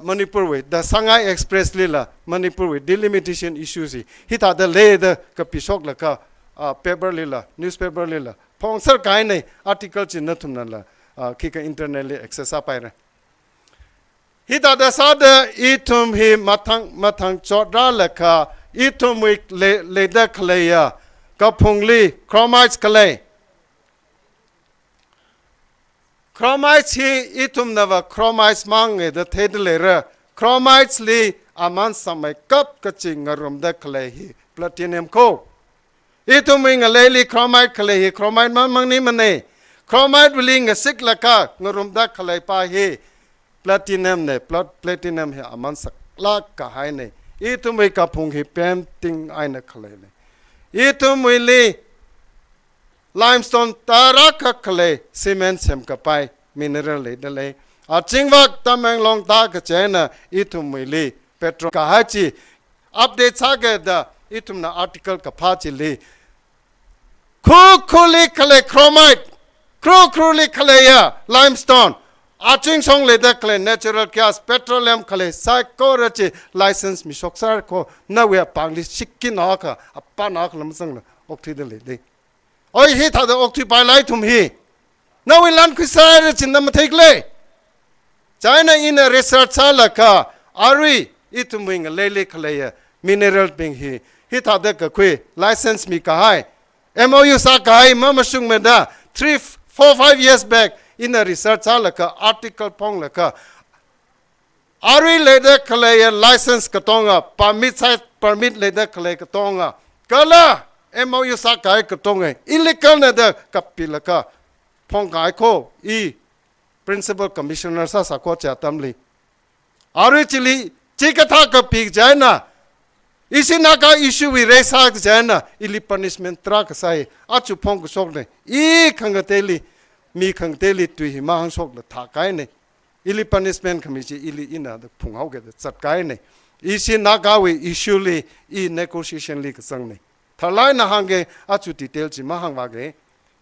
Manipur with the Shanghai Express lila Manipur with delimitation issues hita the lay the kapisok laka paper lila newspaper lila phongsar kai nei article chin nathum la kika internally access apaira hita the sada itum hi mathang chodra laka itum week le da klaya kapungli chromites klay chromites hi itum nava chromites mang the thedlera chromites li aman samai kap kaching ngarum da clay hi platinum ko itum wing a lely chromite clay hi chromite mang ni mane chromite willing a sik laka ngarum da clay pa hi platinum ne platinum hi aman sak la ka hai ne itum we ka phung hi painting aina clay ne itum we limestone taraka clay cement sem kapai mineral le dale a chingwak tamang long ta ka chena itum mili petrol ka hachi update saga da itum na article ka phachi le khuli clay chromite khuli clay ya limestone a ching song le da clay natural gas petroleum clay psychology license mi soksar ko na we pangli sikkin ha ka appa na lam sang la okthi de le oi hi tha da okthi pai lai thum hi now we land khisai chin nam thek le china in a research salaka ari อีตุมิงเลเลคเลยมินเนอรัลปิงฮิตาเดกคุยไลเซนส์มีกาย MOU สักกายมาชุงเมดา3-4-5 years back in a research alaka article pong laka Ari leder kalaya license katonga permit leder kalaya katonga kala MOU sakai katonga illegal leder kapilaka pong kai ko principal commissioner sa ko chatamli Ari chili chikatha ka pik jaina isi naga issue we raise ha jaina ili punishment tra ka sai achu pong ko sokne khangateli mi khangteli tui ma hang sok la tha kai ne ili punishment committee ili ina the phung hau ge the chat kai ne isi naga we issue li negotiation li ka sang ne thalai na hang ge achu detail ji ma hang wa ge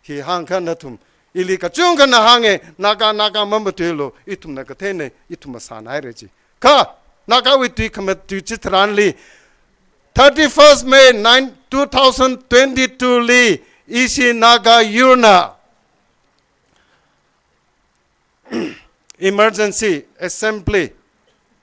hi hang khan na thum ili ka chung kan na hang ge naga mam tu lo itum na ka the ne itum sa nai re ji ka naga we tui khamat tu chi thran li 31st May 2022 li isi naga yurna emergency assembly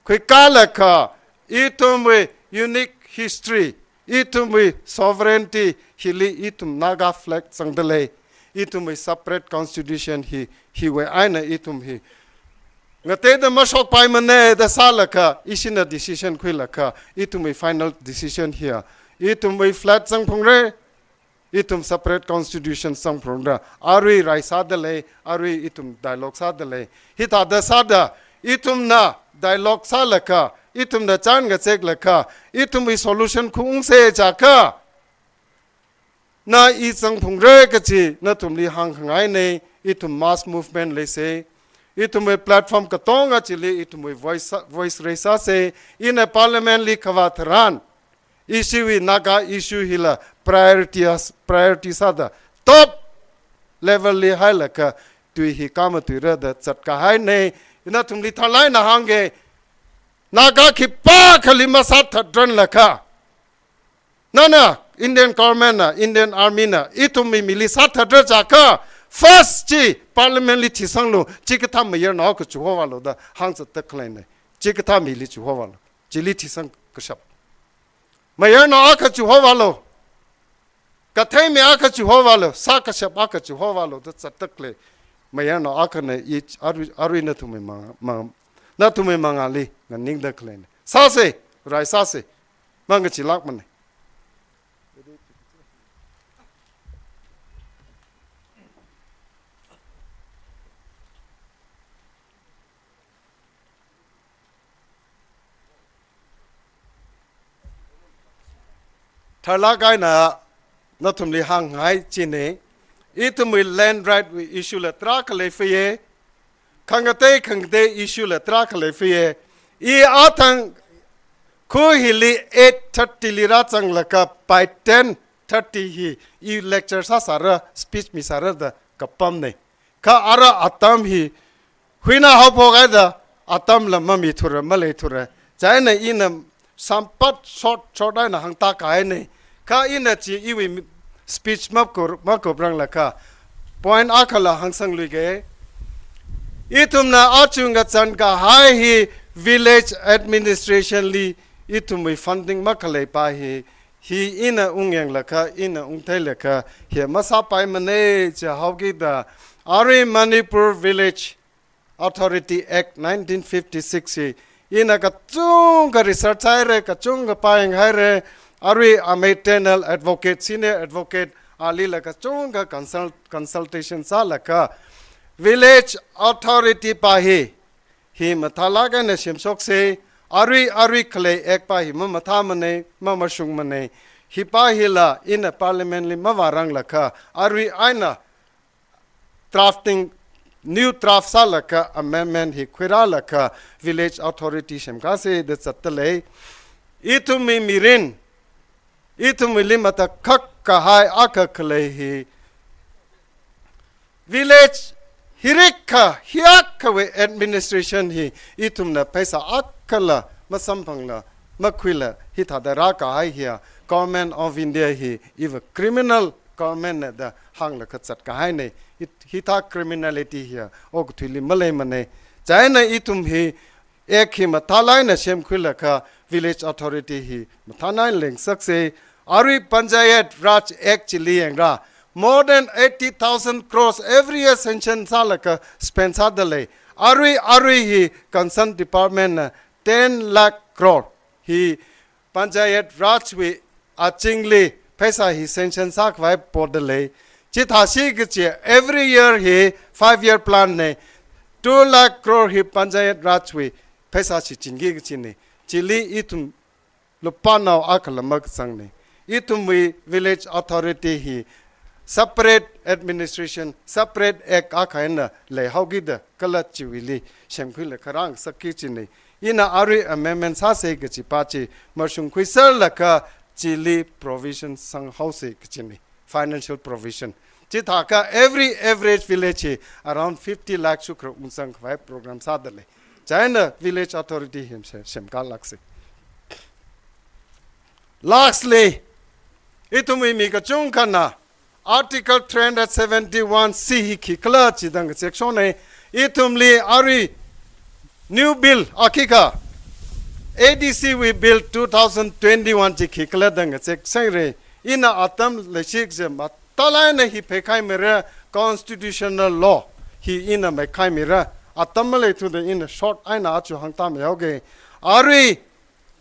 kwikalaka itum we unique history itum we sovereignty hili itum naga flag sangdale itum we separate constitution he we aina itum hi ngate the mashok pai mane the salaka isina decision kwilaka itum we final decision here itum we flat sang phongre itum separate constitution sang pronda arui raisa dale arui itum dialogue sa dale hita da sada itum na dialogue sa laka itum da chan ga chek laka itum we solution khung se chaka na I sang phungre ka chi na tum li hang ngai ne itum mass movement le se itum we platform ka tonga chi le itum we voice raisa se in a parliament li khawathran issue we naga issue hila priority sada top level li hailaka tui hi kama tu ra da chatka hai ne ina tum li thalai na hange naga ki pa khali masat thadran laka nana Indian government na Indian army na itum mi mili sat thadra jaka first chi parliament li thisang lo chikatha mayor na ko chuwa walo da hang sa taklai ne chikatha mili chuwa walo chili thisang kashap mayor na ka chuwa walo kathai me aka chuwa walo sa kashap aka chuwa walo da chatakle mayor na aka ne arui na tume na tume mangali na ning da klai ne sa se rai sa se mang chi lak man thala kai na natum li hang ngai chine itum land right we issue la tra kale fe khangate issue la tra kale fe atang khu hili 8:30 li ra chang la ka by 10:30 hi lecture sa sara speech mi sara da kapam ne ka ara atam hi huina hapo ga da atam la mami thura male thura chai na ina sampat short na hang ta kai ne ka ina chi iwi speech map ko brang la ka point akhala hang sang lui ge itum na achunga chan ka hai hi village administration li itum wi funding makhale pa hi ina ungyang la ka ina ungthai la ka he masa pai mane cha haugi da Ari Manipur Village Authority Act 1956 ina ka chung ka research hai re ka chung ka paing hai re Ari Amatenal advocate senior advocate ali la ka chung ka consultation sa la ka village authority pa hi mathala ga na simsok se Ari khle ek pa hi matha mane mashung mane hi pa hi la in a parliament li mawarang la ka Ari aina drafting new draft sa la ka amendment hi khira la ka village authority shemka se de chattale itumi mirin itumi limata khak ka hai aka khle hi village hirikha hiak we administration hi itumna paisa akala masampangla makhwila hi thadara ka hai hi government of India hi if a criminal government da hangla khat ka hai ne hita criminality here og thili malay mane chaina itum hi ek hi mathalai na shem khula kha village authority hi mathanai leng sakse Arui Panchayat Raj actually engra more than 80,000 crores every year sanction salaka spends hadale Arui hi concerned department 10 lakh crore he Panchayat Raj we achingli paisa hi sanction sak vai podale chithashi gche every year he 5-year plan ne 2 lakh crore hi Panchayat Raj we paisa chi chingi gche ne chili itum lupanao akalamak sang ne itumwi village authority hi separate administration separate ek akhaina le hogida kala chiwili shemkhule kharang sakki chini ina ari amendment sa se gichi pachi marsung khuisar laka chili provision sang house gichini financial provision chithaka every average village around 50 lakh shukra unsang vai program sadale china village authority himself shemka lakse lastly itumi mi ka chung kana article 371c hi khikla chidang section ne itumli ari new bill akika adc we bill 2021 chi khikla dang section re ina atam leshik je matalai ne hi phekai mera constitutional law hi ina me khai mera atam le to the in short aina achu hangta me hoge ari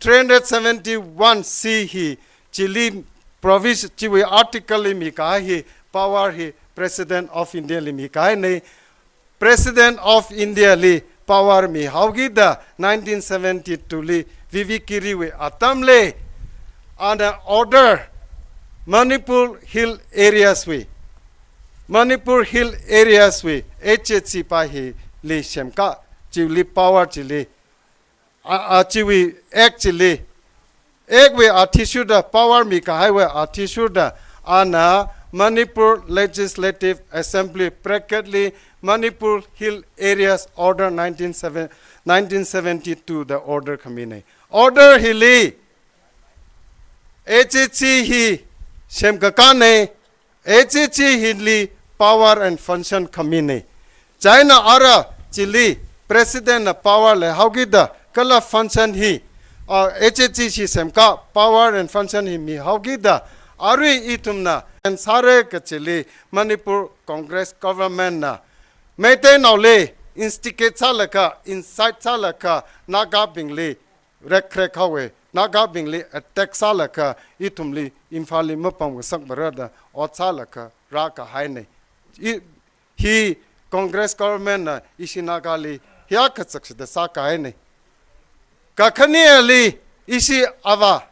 371c hi chili provision chiwi article mi ka hi power hi president of india li mi ka ne president of india li power mi haugi da 1972 li vivikiri we atamle and order manipur hill areas we hhc pa hi li shemka chiwi power chili chiwi actually ek we artishuda power mi ka highway artishuda ana Manipur Legislative Assembly practically Manipur Hill Areas Order 1972 the order kamine order hili HHC hi shemkakane HHC hili power and function kamine China ara chili president power le haugida kala function hi HHC shi semka power and function hi mi haugida Arui itumna and sare kachili Manipur Congress government na maintain ole instigate salaka inside salaka naga bingli rekrek hawe naga bingli attack salaka itumli imfali mapam sak barada ot salaka raka haine hi Congress government na ishinagali hiya katsak da saka haine kakhani ali isi ava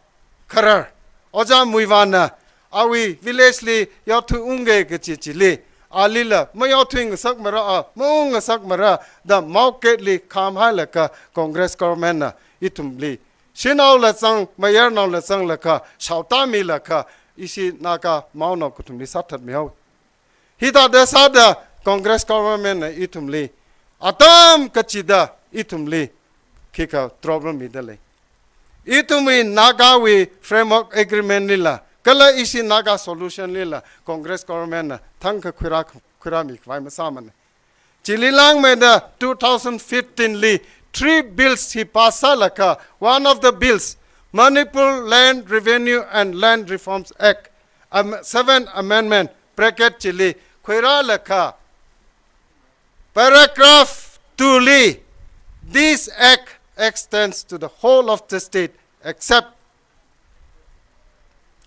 kharar oja muiwana awi village li yathu unge gechichili alila mayotwing sakmara mong sakmara the market li kham halaka congress government na itumli shinaw la sang mayer naw la sang laka shauta mi laka isi naka mauna kutumli sathat mehaw hita de sada congress government na itumli atam kachida itumli kika problem midale itumi nagawi framework agreement nila kala isi naga solution nila congress government na thangka khura mi vai masaman chililang me da 2015 li 3 bills hi passa laka one of the bills Manipur Land Revenue and Land Reforms Act 7 amendment bracket chili khura laka paragraph 2 li this act extends to the whole of the state except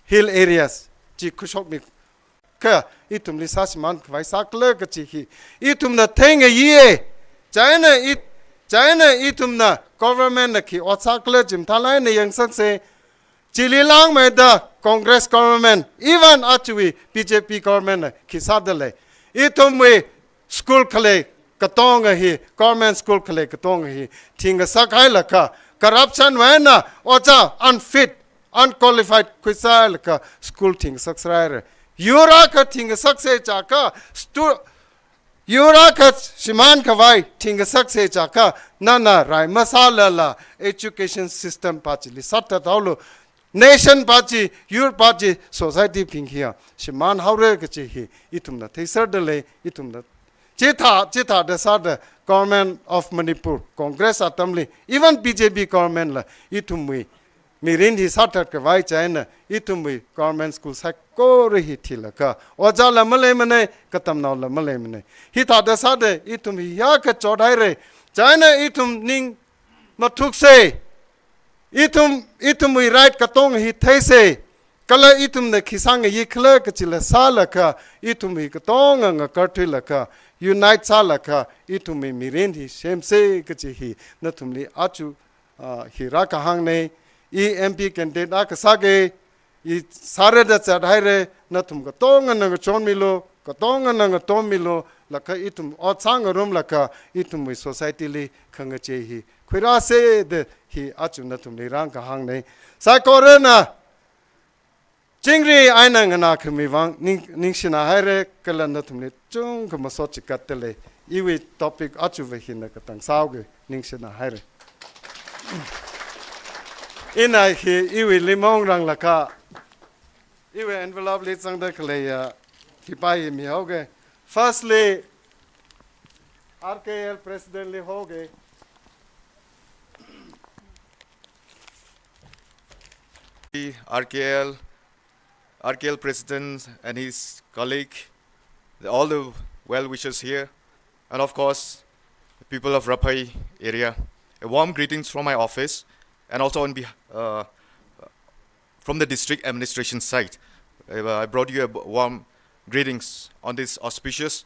hill areas chi kushok mi ka itum li sasman vai sakle ka chi hi itum na theng ye china itum na government na ki otsakle jim thalai ne yang sak se chili lang me da congress government even achui bjp government na ki sadale itum we school khale katong hi government school khale katong hi thinga sakai laka corruption wana ocha unfit unqualified kwisal ka school thing saksraire yura ka thing sakse chaka yura ka shiman khawai thing sakse chaka nana rai masala la education system pachili satta tawlo nation pachi your pachi society thing here shiman haure ka chi hi itumna theisar dele itumna Chitha the sad government of Manipur, Congress Assembly, even BJP government la itumwi. Mirin hi satat ke vai China itumwi government school sa ko hi thilaka. Oja la male mane katamnao la male mane. Hi tha the sad itumwi ya ka chodai re. China itum ning matuk se. Itumwi right katong hi thai se. Kala itum na kisang yi kla kachila salaka itumi katong nga kartilaka unite salaka itumi mirindi shemse kachihi natumli achu hiraka hangne MP candidate akasage I sare da chadhaire natum katong nga chonmilo katong nga tomilo laka itum otsang room laka itumi society li khangachehi khira se de hi achu natumli rang ka hangne sa korena Chingri aina ngana khmi wang ning shina haire kala natumle chung kama so chikatele iwi topic achu ve hina katang sauge ning shina haire ina hi iwi limong rang laka iwi envelope le chang da khle ya kipai mi hoge firstly RKL president le hoge RKL President and his colleague, all the well-wishers here, and of course, the people of RAPHEI area. A warm greetings from my office, and also from the district administration side. I brought you a warm greetings on this auspicious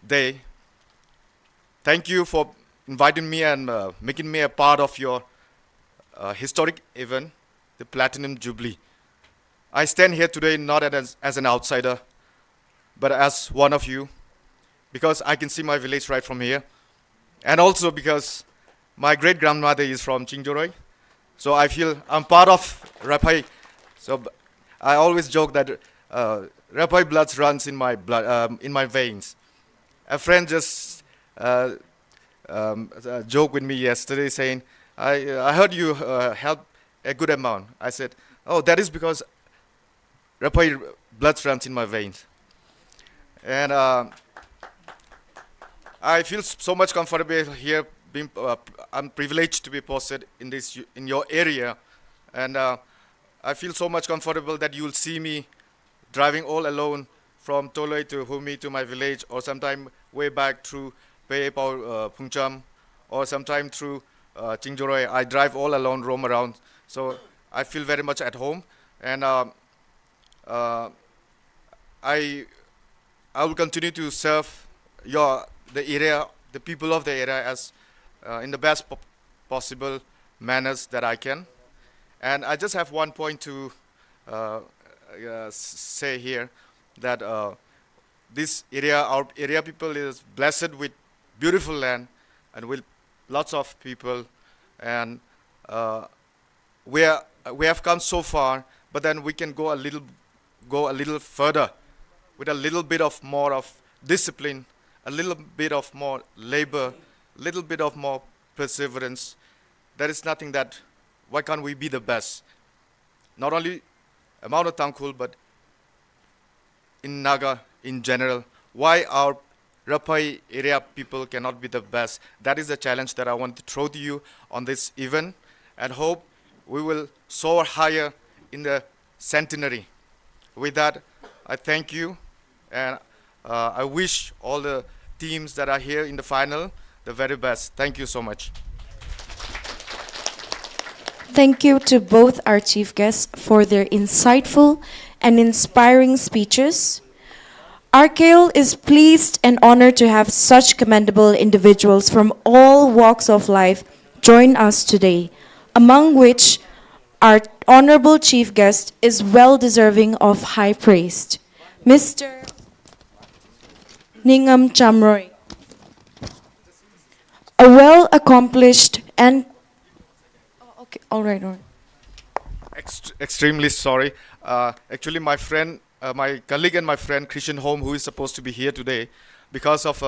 day. Thank you for inviting me and making me a part of your historic event, the Platinum Jubilee. I stand here today not as an outsider, but as one of you, because I can see my village right from here, and also because my great-grandmother is from Chingjoroi, so I feel I'm part of RAPHEI. So I always joke that RAPHEI blood runs in my blood, in my veins. A friend just joked with me yesterday saying, I heard you help a good amount. I said, oh, that is because RAPHEI blood runs in my veins. And I feel so much comfortable here. I'm privileged to be posted in your area. And I feel so much comfortable that you'll see me driving all alone from Toloi to Humi to my village, or sometime way back through Pei Pao Phungcham, or sometime through Chingjoroi. I drive all alone, roam around. So I feel very much at home. And I will continue to serve the area, the people of the area, as in the best possible manners that I can. And I just have one point to say here, that this area, our area people is blessed with beautiful land and with lots of people, and we have come so far, but then we can go a little further with a little bit of more of discipline, a little bit of more labor, a little bit of more perseverance. There is nothing that, why can't we be the best? Not only amount of Tangkhul, but in Naga in general. Why our RAPHEI area people cannot be the best? That is the challenge that I want to throw to you on this event, and hope we will soar higher in the centenary. With that, I thank you, and I wish all the teams that are here in the final the very best. Thank you so much. Thank you to both our chief guests for their insightful and inspiring speeches. RKL is pleased and honored to have such commendable individuals from all walks of life join us today, among which our honorable chief guest is well deserving of high praise, Mr. Ningam Chamroy, a well-accomplished and okay, all right. Extremely sorry. Actually, my friend, my colleague and my friend Christian Home, who is supposed to be here today, because of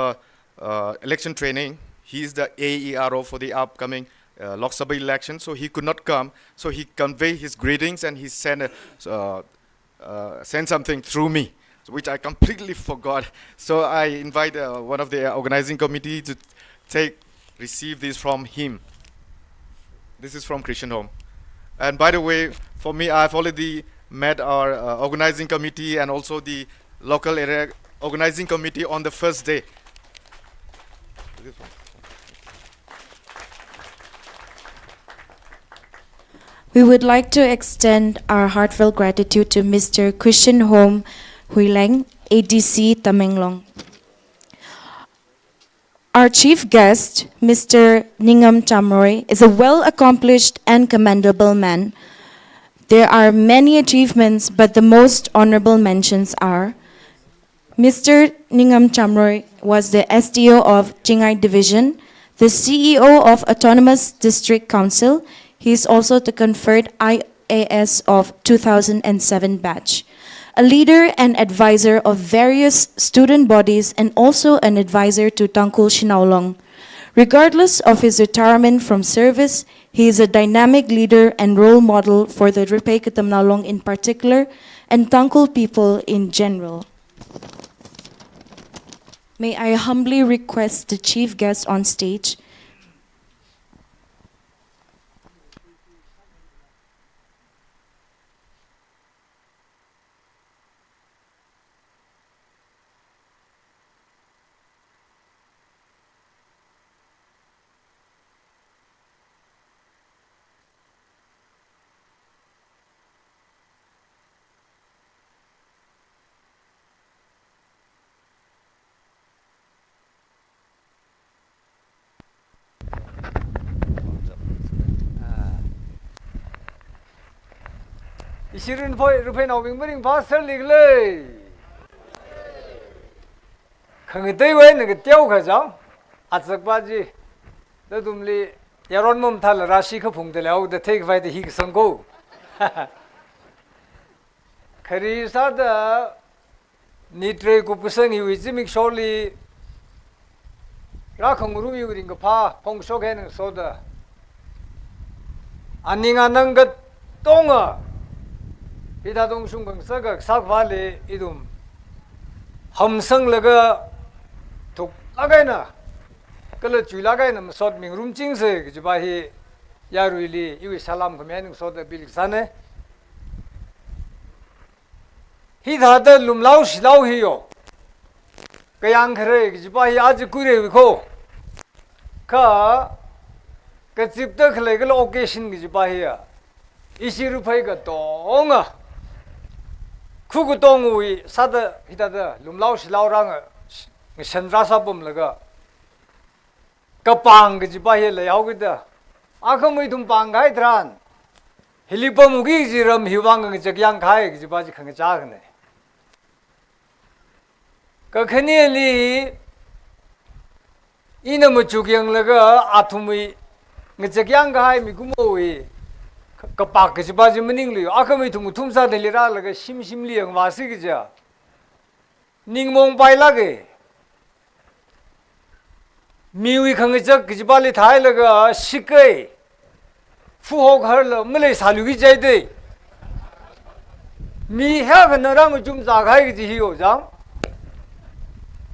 election training, he is the AERO for the upcoming Lok Sabha election, so he could not come. So he conveyed his greetings and he sent something through me. which I completely forgot. So I invite one of the organizing committee to receive this from him. This is from Christian Home. And by the way, for me, I've already met our organizing committee and also the local area organizing committee on the first day. We would like to extend our heartfelt gratitude to Mr. Christian Home Huileng, ADC Tamenglong. Our chief guest, Mr. Ningam Chamroy, is a well-accomplished and commendable man. There are many achievements, but the most honorable mentions are: Mr. Ningam Chamroy was the SDO of Jingai Division, the CEO of Autonomous District Council. He is also the conferred IAS of 2007 batch, a leader and advisor of various student bodies, and also an advisor to Tangkhul Shinaulong. Regardless of his retirement from service, he is a dynamic leader and role model for the RAPHEI KATAMNAO in particular and Tangkhul people in general. May I humbly request the chief guest on stage. Isirin poi RAPHEI nào mình mới phá sơn lịch lệ, không cái tây quên cái tiêu cái giống, ắt giấc ba gì, đó tụm li, yaron mồm thal rashi khắp phùng tele ao, đó thấy cái vai thì hik sang cô, khari sát nitre cúp sang hiu ý mình số li, ra không rú hiu đình cái pha, phong số cái năng số đó, anh anh năng cái tông à. Ida dong sung bang sagak sakvale idum hamsang laga thuk lagai na kala chui lagai na sot ming rum ching se ki ba hi yaruili iwi salam khamen sot bil sane hi da da lumlau silau hi yo kayang khare ki ba hi aj kure wi kho ka ka chip ta khle ga occasion ki ba hi ya isi RAPHEI ga dong a Kuku tongui sada hita lumlau silau rang ngisendra sabum laga kapang ke jibahe layau kita akamui tum pangai tran hilipamugi jiram hiwang ng jagyang khai ke jibaji khang chagne ka khani li ina mu chugyang laga athumui ng jagyang khai migumoi kapak ke jibaji mening li akamui tum tumsa delira laga sim liang wasi ke ja ningmong pai lage miwi khang jak ke jibali thai laga sikai fu ho ghar la mele salu gi jai de mi ha ga na ram jum za gai gi hi ho jang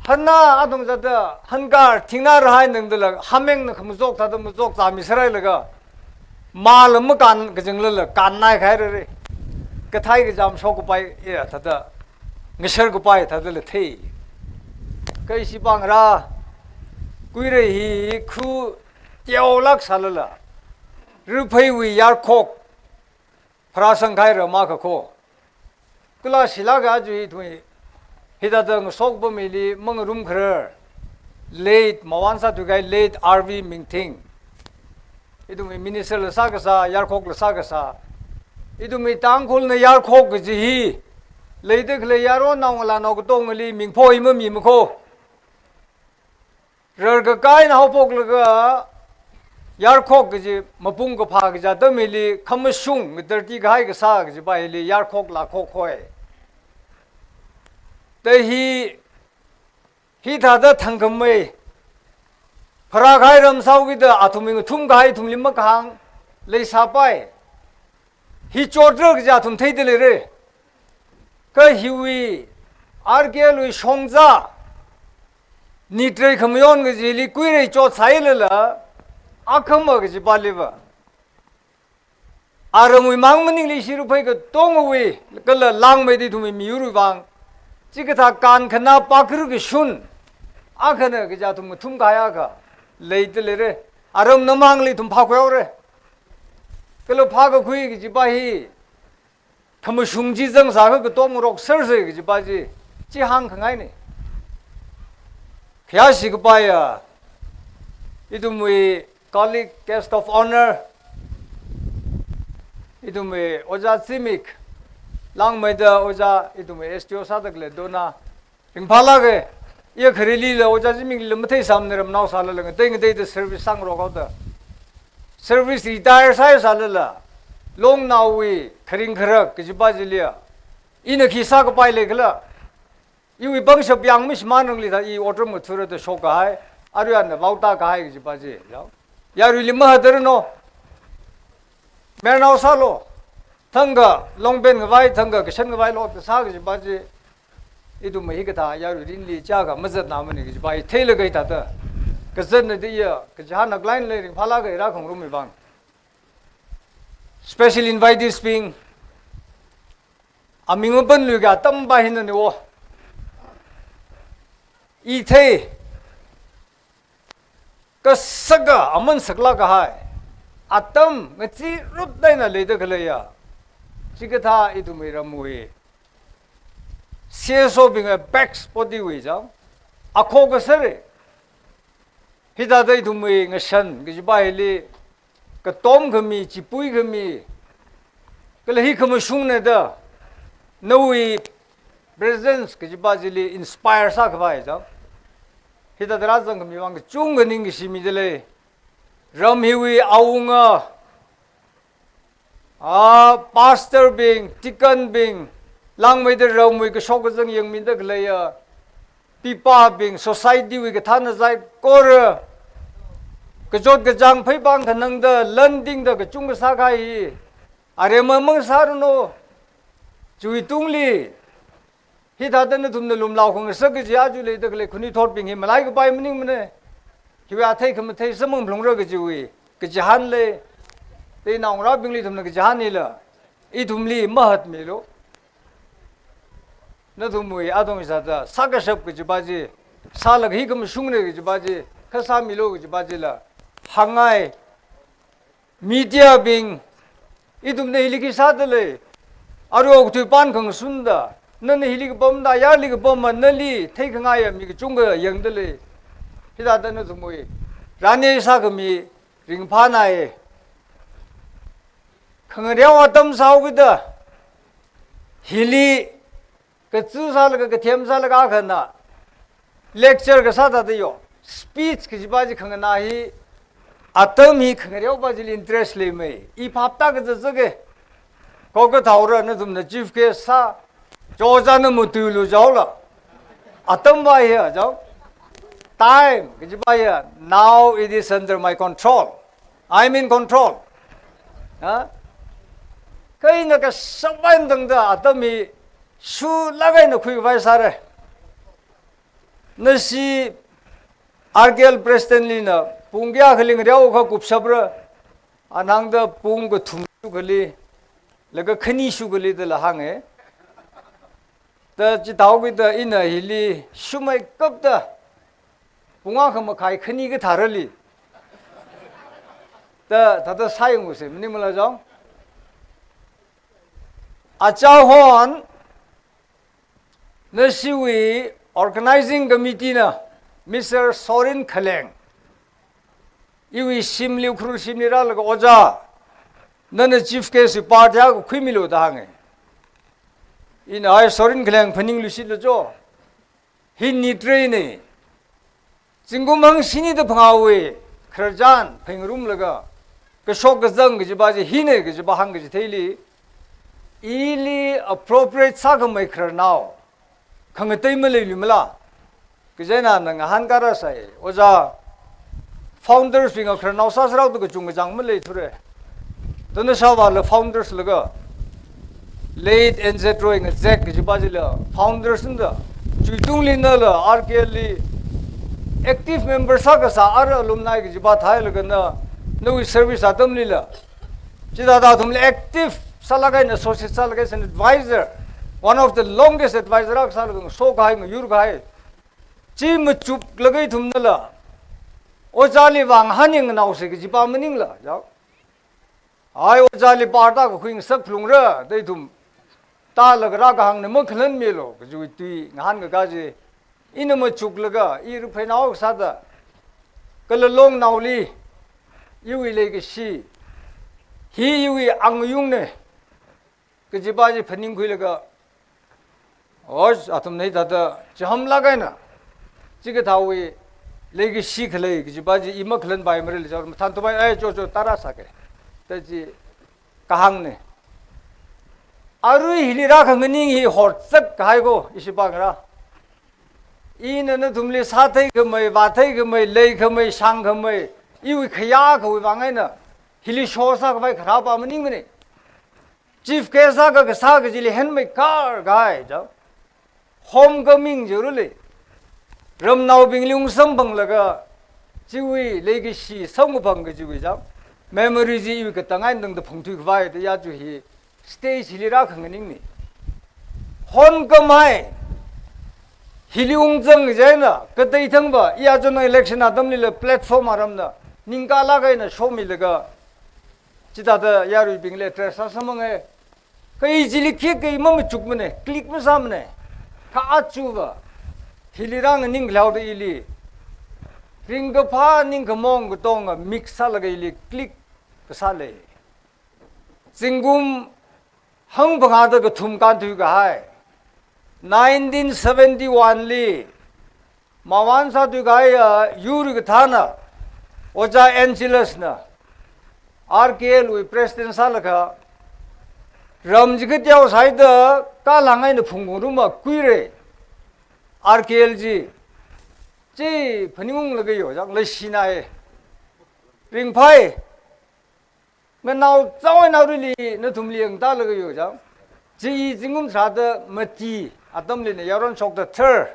hanna adong za da hangar thingna rahai nang de la hameng na kham jok ta da mu jok za mi sarai laga mal ma kan ke jeng la kan nai khai re ka thai ge jam so ko pai ya ta da ngisar ko pai ta da le thei kai si bang ra kui re hi khu tiao lak salala RAPHEI wi yar khok prasang khai ra ma kha kho kula sila ga ju hi thui hida da sok bo mi li mang rum khrer late mawan sa tu gai late RV mingthing idumi minister la sa ga sa yar khok la sa ga sa idumi Tangkhul na yar khok ji hi leide khle yaro naung la no tong li ming phoi ma mi ma kho rer ga kai na hopok la ga yar khok ji mapung ko pha ga ja da mi li kham sung mi terti gai ga sa ga ji ba li yar khok la khok khoi te hi tha da thangam mai phara gai ram sau gi da athuming thum gai thum lim ma khang le sa pai hi chodra ga ja thum thei de le re ka hiwi RKL wi shongza nitre khmyon ge jili kuire cho saile la akham ge ji baliba aramui mangmning li shiru phai ge tongwi kala langmai di thumi miuru bang chikatha kan khana pakru ge shun akhana ge ja thum gaya ga leite lere aram namang li thum phakyo re kala phag khui ge ji bahi kham shungji jang sa ge tom rok ser se ge ji baji chi hang khangai ne kya sig baya idumui colleague guest of honor idumui oja simik langmai da oja idumui STO sadagle dona ringphala ge ye kharili la oja simik lamthai samne ram naw sala la deng dei de service sang ro ga da service retire sai sala la long nawi kharing kharak ke jiba jilia ina khi sa ka pai le gla iwi bang shap yang mis manang li da I order mu thura de shoka hai aryan na bauta ka hai ke jiba ji yao ya ri lim ha der no mer naw sa lo thanga long ben ga vai thanga ke shan ga vai lo sa ke jiba ji idu mai ga da ya ri rin li cha ga mazat na mani ke jiba I thele ga ta ta ka zan de ya ke jahan na line le ring phala ga ra khong ru mi bang special invitees being aming ban lu ga tam ba hin ne wo I the ka saga aman sakla ka hai atam ngachi rut dai na le de khale ya chikatha idu me ramwe seso being a back spotty we jam akho ka sare hida dai du me ngashan gi ba hele ka tom khami chipui khami kala hi kham shung ne da nowi presence gi ba jili inspire sa ka ba jam hida dra jang khami wang chung ning gi simi dele ram hiwi aunga pastor being tikan being lang mai de ram wi ka shok jang yang min da glaya pipa being society wi ka than zai kor ka jot ka jang phai bang thanang da landing da ka chung sa gai are mang sar no chui tungli hi da da na thum na lum law khong sa ga ja ju le da le khuni thot ping hi malai ka pai mning mne hi wa thai kham thai samang blong ro ga ju wi ka jahan le te naung ra bing li thum na ka jahan ni la I thum li mahat me lo na thum wi adong sa da sa ga sap ka ba ji sa lag hi kam shung ne ga ba ji kha sa mi lo ga ba ji la hangai media being idum ne hiliki sadale aro tu pan khang sunda nan hilik bom da ya lik bom nali thai khanga ya mi chung ga yang dele hida da na zumoi rani sa ga mi ring pha na e khang rewa tam sau ga da hili ka chu sa la ga them sa la ga khana lecture ga sa da yo speech ki ba ji khang na hi atam hi khangrew ba jil interest le me I phapta ga jage ko ko thawra na tum na chief ke sa jo ja na mu tu lu jaw la atam ba ya jaw time ki ba ya now it is under my control I'm in control ha kai na ka saban dang da atam hi su lagai na khui vai sa re na si RKL Preston Lina Pungya khaling rew kha kup sabra anang da pung ko thum khali laga khani su gali da la hange ta chi daw bi da ina hili shumai kap da punga kham khai khani ga tharali ta da sayang use mni mala jang acha hon na siwi organizing committee na Mr. Sorin Khaleng iwi simli khru simli ra laga oja nana chief case party ha khimilo da hange in ai Sorin Khaleng phaning lu sit lo jo hin ni train ne jingumang sini da phangawe kharjan phingrum laga ka shok ga jang gi ba ji hine gi ba hang gi theili ili appropriate sa ga mai khar now khang tai ma le lu mala ki jena na han kara sai oja founders being a khar now sa srau du chung jang ma le thure tone sa ba le founders laga late NZ drawing exact gi ba ji la founders in the Juitung Lina RKL active member Sakasa are alumni Jibathai no service Atom Lila. Chidadatum active Salagan Associate Salagas and advisor. One of the longest advisor so Gai Yurgai. Jim Chup Lagatum Nilla. Ozali Wang Hanning and Ausik Jipamaningla. I Ozali Parta Queen Saklungra, they do Talagrakang the Muklan Milo, Juti Hangagazi, Inama Chuklaga, Irupena Sada, Galalong Nauli, you will like a she. He you will Angyune, Kajibaji Peninquilaga, Oz Atomnata, Jaham Lagana, Chigatawi, Lake Shik Lake, Jibaji Imaklan by Maril, Tantobai Jojo Tarasake, Taji Kahangne. Arui Hiliraka meaning he hot sak Kaigo, Ishibagara. In an atumli Sate Kamay, Vate Kamay, Lake Kamay, Shang Kamay, you kayak with Vangana, Hilishosa by Krapa Manimini. Chief Kesaka Kasaka Jili Henmay car guy, homecoming Juruli. Rum now being Lung Sambang Laga, Jiwi, Lake Shi, Samupanga Jiwijam, memories you get Tangan the Punktu Vai, the Yajuhi. Stage Hilirak Ningni. Hon Kamai Hiliung Zang Jena, Kataytamba, Yazon election Adamil platform Aramna, Ningalaga in a show me lega Chitata Yaru being letters Sasamanga Kaizili kick a moment chukmane, click Musamne, Kaachuva, Hilirang and Ninglaud ili. Ringapa Ninkamong Tonga, mix Salagili, click Sale. Singum Hung Bangada Tum Kantu Gai 1971 Li Mawansa Dugaya Yurigatana Oja Angelusna RKL with President Salaka Ramjigitya side the Kalanga in the Punguruma Quire RKLG G Panung Lagayo, Lashina Ring Pai. But now, so now really, not to me and Talaga, G. Zingum Sada Mati, Atomlin, Yaron Chok the Third.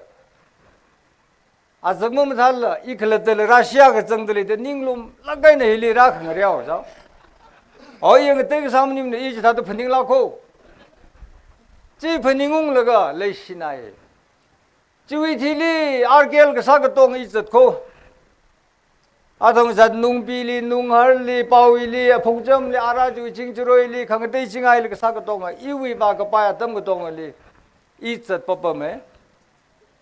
As the moment, equal to Russia, the Ninglum, Lagana Hilly Rak and Riao. Oh, you take some in each at the Peninglaco. G. Peningum Laga, Lashina. Jubilee Argel Sagatong is the co. Adong Zad Nung Billy, Nung Harley, Powili, a Pojam, Araju, Jingjuroi, Kangating Isle Sakatonga, Iwi Bagapaya, Tangatonga, eats at Papa Me.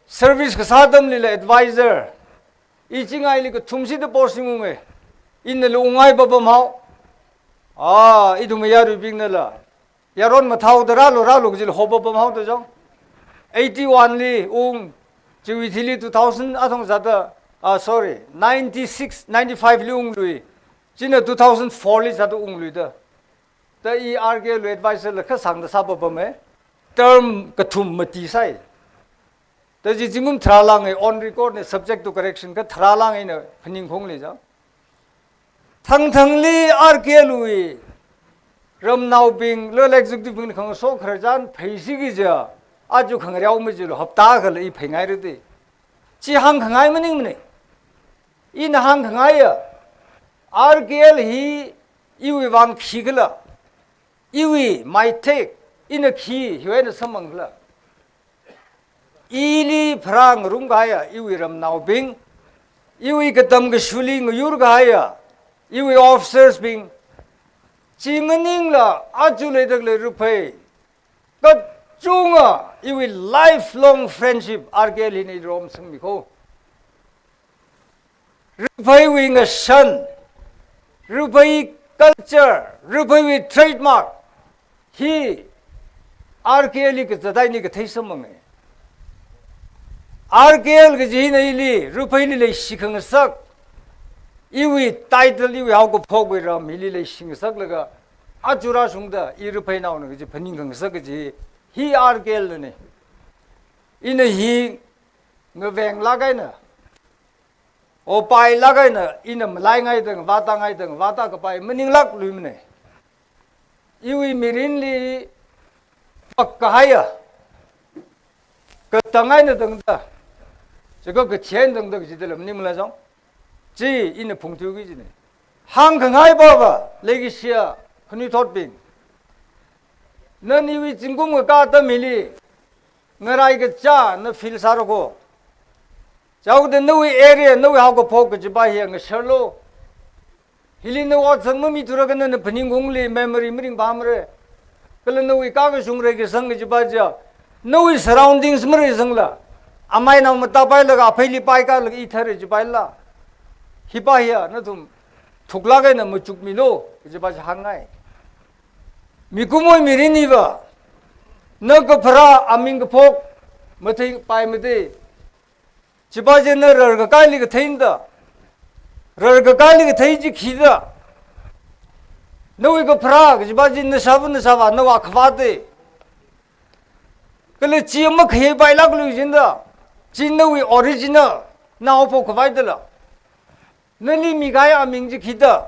Service Kasadam Lila advisor. Eating Isle Tumsi the Posting in the Lungai Babamau. Ah, Idumayaru Bignala. Yaron Matau, the Ralo Ralo, Hobabam How to Jong. 81 Li, Jubilee 2000, Adong Zada. Sorry, 96, 95 Lung Lui. Jina 2004 is at Ungluda. The ERG advisor the Kasang the Sababame. Term Katum Matisai. The Jimum Tralang on record is subject to correction. Tralang in a Pening Honglija. Tang Li RK Lui. Rum now being little executive in Kong So Krajan, Paisigija. Aju Kangarao Majul, Hoptagal, E. Pengarity. Chihang Hangai Maning. In Hang Hangaya, RKL he, you want Kigla. You might take in a key, you had some mangla. Ili Prang Rungaya, you ram now being. You get them shuling Yurgaya. You officers being Chimaningla, adulated Rupe. But Junga, you will lifelong friendship, RKL in Rome Sangmiko. Rupay a son, Rupay culture, Rupay with trademark. He RKL is the Dainik Tasamang. RKL is in a li, Rupay Shikang Sak. You title you how go pog with Ram, Hilly Shing Saklaga, Ajura Sunda, Irupay now, which is Peningang Sakaji. He RKL in a he, Novang Lagana. O pai lagana in a Malay item, Vatang item, Vataka meaning luck lumine. You mirinly Pakahaya 个当爱的等的，这个钱等的个的了，你们来讲，这因的碰头个呢，航空海报吧，那个些很多脱兵，那你为进攻个搞得没哩，我来一个家那 feel 啥了个，叫的那位 area 那位好个跑个就把些个车路，伊里那我怎么没做个那朋友公里 memory 没领把么嘞，个那位搞个兄弟个生个就把叫。那位 surroundings 么人生了，阿麦那么大摆了个，阿佩里摆个了个一台就摆了，一摆呀，那种土拉个那么足米咯，就把是行爱。米古莫米人尼吧，那个普拉阿明个坡，没听摆没得，就把是那人个盖里个听的，人个盖里个听就起的，那位个普拉就把是那啥吧，那瓦克瓦的。个了节目可以摆那个旅行的，真的为 original， 那我不可摆的了。那里米盖阿名字起的，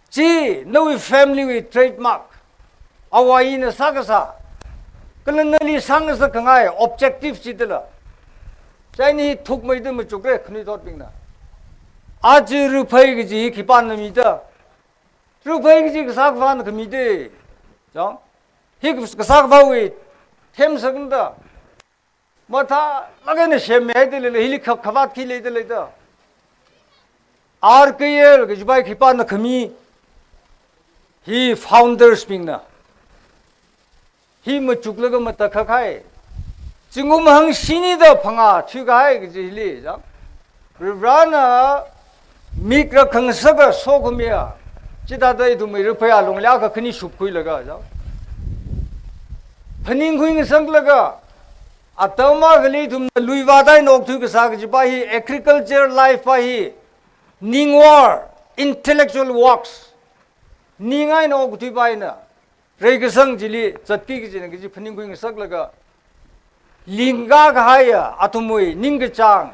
这那为 family 为 trademark， 啊我因那啥个啥，个了那里上个是更爱 objective 起的了。在你图没得么做个肯定做定了。啊这RAPHEI个这起办那米的，RAPHEI个这个啥个办那个米的，讲，这个啥个办为。thêm sưng đó mà ta là cái này xem mấy cái này hili khắp khắp khi lấy đấy đó RKL cái bài khi pan nó khami he founders mình na he mà chụp lại cái mà ta khai khai chính ông hàng xin đó phanga chui cái cái gì hili đó rồi na mic ra khang sắc cái số cái mía chỉ ta đây tụi mình RAPHEI along lá cái khani chụp khui lại cái đó phình khuyên sang là cái, à tao mà cái này thùng lùi vào đây nộp thứ cái sao cái gì bài agriculture life bài ningwar intellectual works ningai nộp thứ bài na, rồi cái sang chỉ li chặt cái gì này cái gì phình khuyên sang là cái linga cái hay à tụi mình ning cái chang,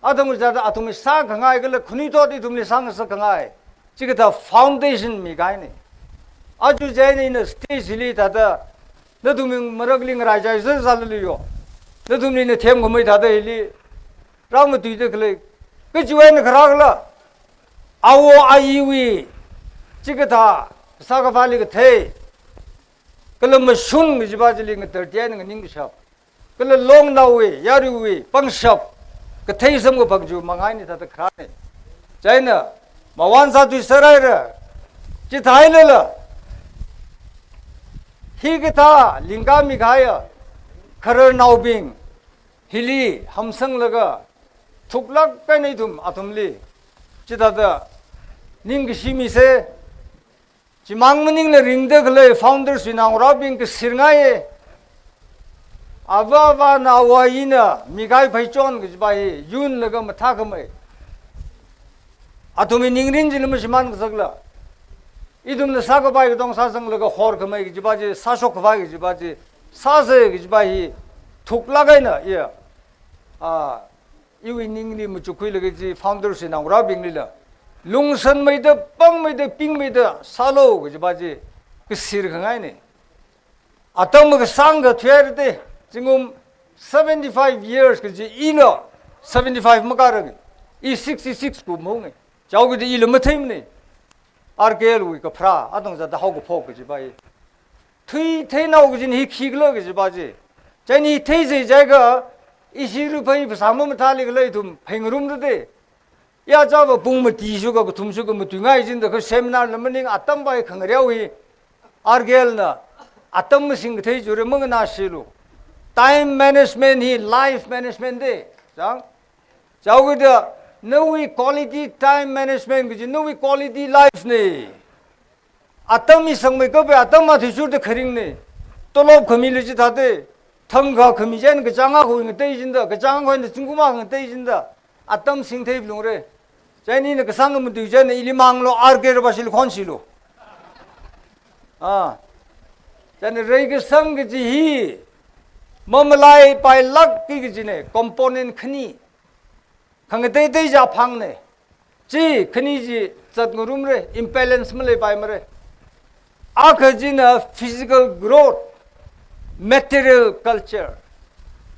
tụi mình ra tụi mình sang cái ngay cái là khuni to đi tụi mình sang cái ngay, chỉ cái ta foundation mi cái này, chú chơi này nó stage li ta ta 너 두명 머럭링 라자에서 살려요. 너 두명이 템 거머이 다다 일리. 라면 뒤에 그래. 그 주에는 그러글라. 아오 아이위. 지가 사가 발리 그 태. 그럼 뭐슌 그 집아질리 그 더티하는 거 닝그샵. 그럼 롱나우이 야루위 빵샵. 그 태이섬 거 방주 망아이니 다다 크라네. 자이나 마완사도 있어라이라. 지 다이래라. हिगता लिंगा मिगाया खरर नाउबिंग हिली हमसंग लगा थुकलक पे नहीं तुम आतुमली चितादा निंग शिमी से चिमांग मनिंग ले ring दे गले founders विनांग robbing के सिरंगाए आवा नावाइना मिगाई भाईचोन के जबाई यून लगा मथा कमे आतुमी निंगरिन जिलम शिमान कसगला 이듬네 사고바이 동사성 러가 호르 그메기 지바지 사쇼 그바이 지바지 사세 지바이 툭라가이나 예 이위 닝리 무추쿠이르기 파운더스 나우라 빙리라 룽선 메이드 빵 메이드 빙 메이드 살로 지바지 그 시르강아이네 아tom의 그 상가 퇴르데 지금 75 years 그지 이너 75 마가르 이 66 구 몽에 저기도 이 르마테임네 RKL 위 그 프라 아동자다 하고 포그 지바이 트이 테이 나오고 진 히키글러 그 지바지 제니 테이제 제가 이시르 바이 부사모 탈리 글레 좀 팽rum르데 야 자버 봉무 디슈가 그 tum슈가 뭐 둥아이 진다 그 세미나 넘닝 아땀바이 강려위 RKL나 아땀무싱 테이 주르 먹나 시루 타임 매니지먼트 히 라이프 매니지먼트 자 자고도 नवी क्वालिटी टाइम मैनेजमेंट की नवी क्वालिटी लाइफ ने आतमी संग में कब आतम माथि सुर खरिंग ने तोलोब खमिले जी थाते थंगा खमिजेन के चांगा को इंग तेजिंदा के चांगा को चिंगुमा को तेजिंदा आतम सिंथे ब्लुंगरे जैनी ने कसंग में दुजे ने इली मांगलो आरके रबासिल खोनसिलो जैने रेग संग जी ही ममलाई पाई लक की जिने कंपोनेंट खनी खंगते ते जा फांगने जी खनी जी चतगुरुम रे इम्बैलेंस मले पाई मरे आखजिना physical growth material culture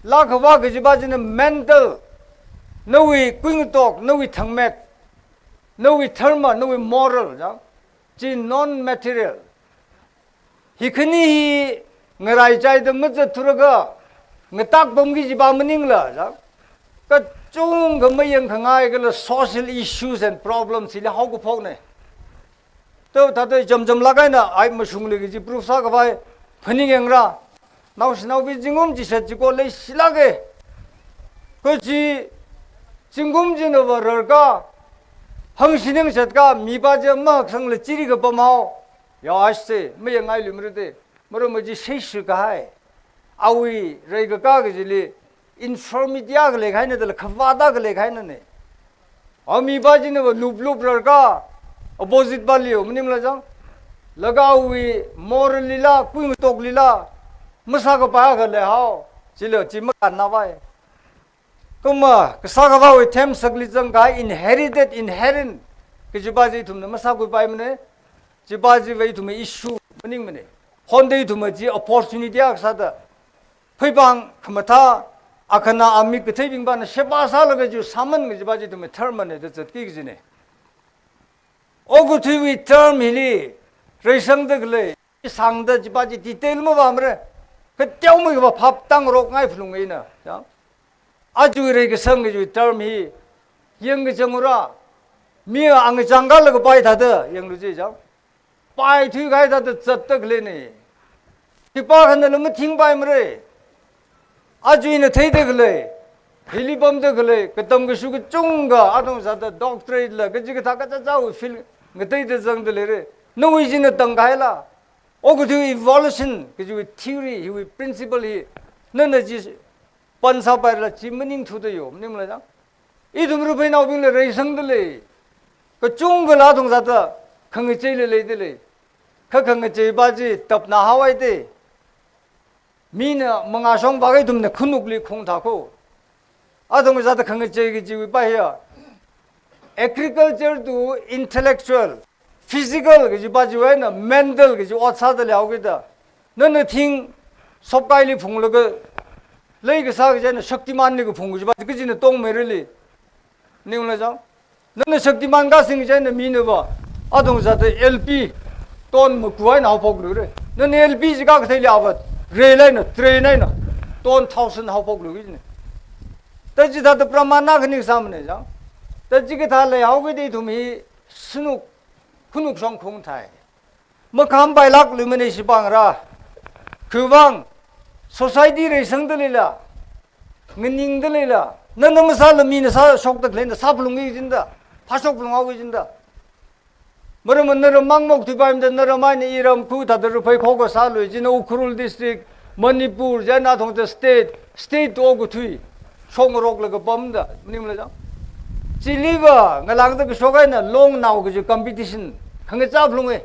la khawa ke jiba jin mental no we quing talk no we thangmet no we therma no we moral ja ji non material hi khani hi ngarai chai de mut thuraga ngatak bom gi jiba maning la ja ka chung ga mayang khangai ga social issues and problems ile how go phok ne to ta de jam lagai na ai ma sung le gi proof sa ga bai phani ngengra now bi jingum ji set ji ko le silage ko ji jingum ji no bar ga hang sineng set ga mi ba je ma sang le chiri ga pamao ya asse me ngai limre de maro ma ji sei su ga hai awi re ga ga ji le infirmity ga le khai ne de khwa da ga le khai ne ami ba ji ne lup rar ga opposite ba liu mnim la jang लगावी more Leela kung तोक लीला मसा का पाया कर ले हाओ चिलो चिमका नवाए कुमा कसा का वाव थेम सकली जंग का inherent कि जिबाजी तुमने मसा को पाए मने जिबाजी वही तुम्हें इशू मनिंग मने होंदे तुम्हें जी opportunity आ सादा फिबांग खमता अखना आमी कथे बिंगबान सेबा सा लगे जो सामन में जिबाजी तुम्हें थर्म मने तो जतकी जिने ओगुथी term हिली रेशंग दगले सांग द जिबाजी डिटेल में बामरे कत्याव में बा फाप तंग रोक ngay फुलुंगै ना जा आजु रे के संग जो टर्म ही यंग जंगुरा मी आंग जंगल लग पाइ था द यंग लुजे जा पाइ थु गाय था द जत्तक लेने टिपा खन ल थिंग पाइ मरे आजु इन थै दगले हिली बम दगले कतम के सुग चुंगा आदम सा द डॉक्टरेट ल गजि का था का जाऊ फिल गतै द जंग दले रे no is in a tanghaila ogu to evolution ke ju theory hi principle hi nana ji pansa par la chimning thu de yo nim la ja I dum ru bai nau bing le rei sang de le ko chung ga la dong za ta khang chei le de le khang chei ba ji tap na hawai de mi na manga song ba gai dum ne khunuk li khong tha ko a dong za ta khang chei gi ji ba ya agriculture to intellectual physical cái gì bao nhiêu na mental cái gì ớt sao để liệu cái đó nên thing sắp cái li phùng là cái lấy cái sao cái gì na Shaktiman này cái phùng cái gì bao cái gì na tông mấy rồi li nhưng là sao nên Shaktiman cái sinh cái gì na mi nữa ba à đồng giá thì LP tôn một cuối nào phộc được rồi nên LP gì cái thấy liệu vật ray này na train này na tôn 1000 nào phộc được cái gì này tất nhiên ta pramana cái này sao mà này sao tất nhiên cái thằng liệu cái đấy tụi mình snuk khunuk song khung thai ma kham bai lak lumene sibang ra khwang society re sang de lela ngning de lela nanam sa lami na sa sok tak len sa plungi jinda phasok plunga wi jinda maram nar mangmok thi baim de nar mai ni iram khu ta der phai khogo sa loi jin Ukhrul district Manipur jana thong the state ogu thui song rok la ga bam da nim la ja chiliwa ngalang de sogai na long now ge competition khang cha plunge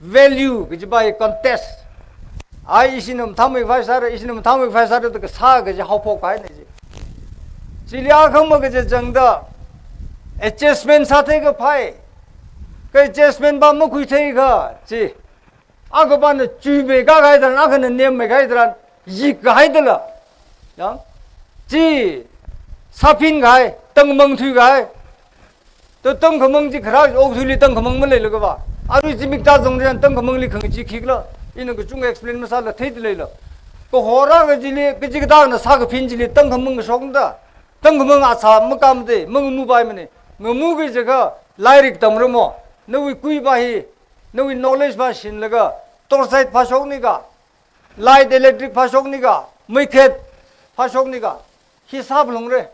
value ge bai contest ai isinum thamai vai sar isinum thamai vai sar de sa ge ha pho kai ne ji chilia kham ge jang da adjustment sa the ge phai ke adjustment ba mo khui thei ga chi a ga ban chu be ga gai dan a ga ne me gai dan yi gai de la ya chi sapin gai tang mong thui gai to tang khamang ji khara ok thuli tang khamang ma le lo ba aru ji mikta jong ren tang khamang li khang ji khikla ina ko chung explain ma sa la thei le lo ko hora ga ji le ke ji da na sa ga phin ji le tang khamang ga song da tang khamang a sa ma kam de mong mu bai ma ne ngamu ge jaga lairik tam ro mo no wi kui ba hi no wi knowledge ba shin la ga tor side pha sok ni ga light electric pha sok ni ga mai khet pha sok ni ga hisab long re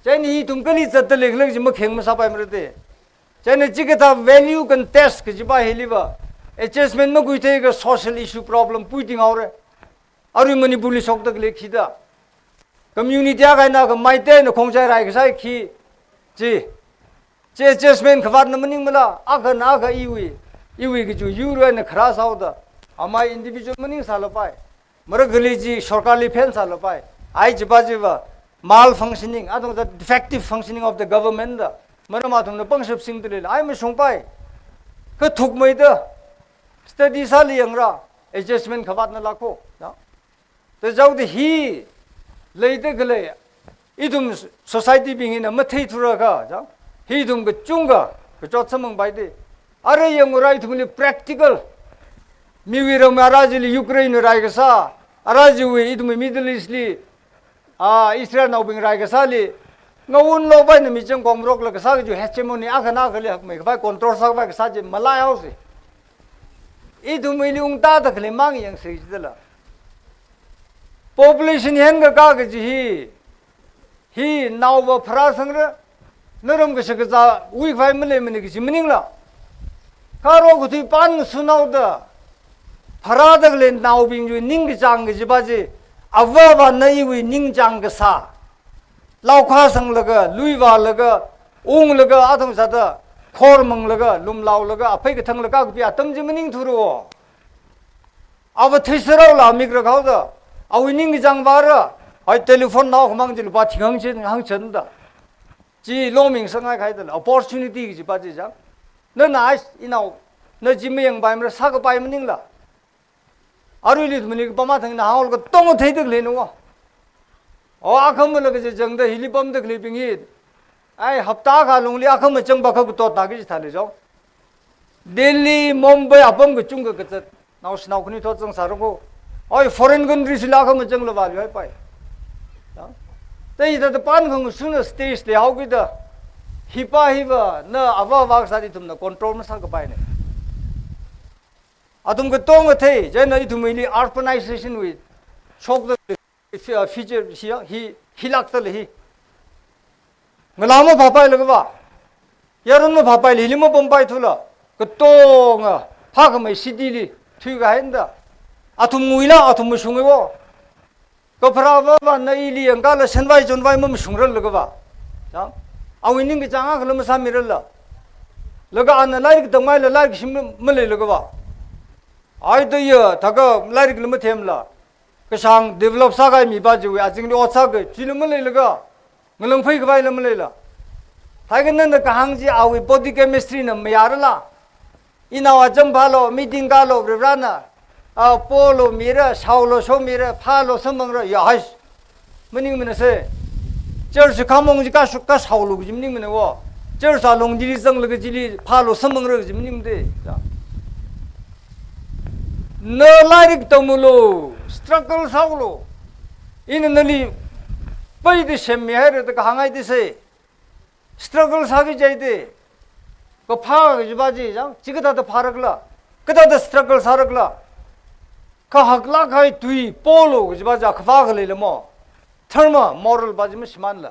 chani hi tum kali chat le khleg ji ma kheng ma sa pai mre te chani chi ke tha value contest ke ji ba heli ba adjustment ma gui the ga social issue problem puiting aure aru mani buli sok tak le khida community ga na ga mai te no khong chai rai ga sai khi ji che adjustment khawat na maning mala aga na ga iwi ge ju yu na khara sao da amai individual maning sa la pai mar gali ji sarkari fen sa la pai ai ji ba malfunctioning adong the defective functioning of the government da marama thong na pangshap sing tele ai ma song pai ka thuk mai da study sa liang ra adjustment khabat na lakho da to jau de hi leide gele idum society bing in a matei thuraga ja hidum ge chunga ge chot samang bai de are yang rai thumli practical miwiro marajili Ukraine rai ga sa araji we idum Middle East li Israel now bing rai ga sa li ngawun lo bai na mi chang kom rok la ga sa ju hegemony akhana khali hak me bai control sa bai ga sa je malai house idum ili ung ta da khali mang yang sei jela population hen ga ji hi now ba phra sang ra naram ga sa ga za wi phai mle mne gi mining la karo gu ti pan sunau da phra da le now bing ju ning gi jang gi ba ji awa ba nai wi ning jang ga sa lau kha sang la ga lui wa la ga ung la ga atham sa da khor mang la ga lum lau la ga apai ga thang la ga pi atam ji mining thuru awa thisrau la mi gra khau da awi ning gi jang ba ra ai telephone now mang ji ba thing chen hang chen da ji lo ming sang ai khai da opportunity gi ba ji jang na nice inau na ji me yang bai ma sa ga bai mining la aruli mni ba ma thang na haul ga tong thei dik le no akham la ga jang da hili bam dik le bing hi ai hafta kha lung li akham chang ba kha to ta gi thale jo Delhi Mumbai apam ga chung ga ka now snow kuni to chang sa ro ko oi foreign country sila kham chang la ba li pai tai da pan khang sun stage le hau gi da hipa hiba na awa wa sa di tum na control ma sa ga pai ne atum ga tong ga thei je na itum ni urbanization with chok the feature he lak ta le hi ngala ma pai le ba yarun ma pai le mo bom pai thula ga tong pha ga mai city li thui ga hen da atum muila atum sung wo ko phra ba na ili ang ga la sen vai jon vai ma sung ral le ga ba ja awining ga changa ga ma sa mi ral la le ga an lai ga dang mai la lai ga sim ma le le ga ba ai da ya ta ga lai ga ma them la ka sang develop sa ga mi ba ji we a jing ni o sa ga ji le ma le le ga ngelang phai ga bai le ma le la thai ga nan ka hang ji awi body chemistry na ma ya la ina wa jam ba lo meeting ga lo ra na polo mira saulo so mira phalo samang ra ya hai mening mena se church khamong ji ka saulo ji mening mena wo church sa long ji jang le ji li phalo samang ra ji mening de no like tomulo struggle saulo in nali pai de sem me ha ka hangai de se struggle sa gi jai de ko pha ji ba ji jang ji ga da pharak la ka da struggle sarak la ka hakla khai tui polo ji ba ja khwa khale le mo therma moral ba ji misman la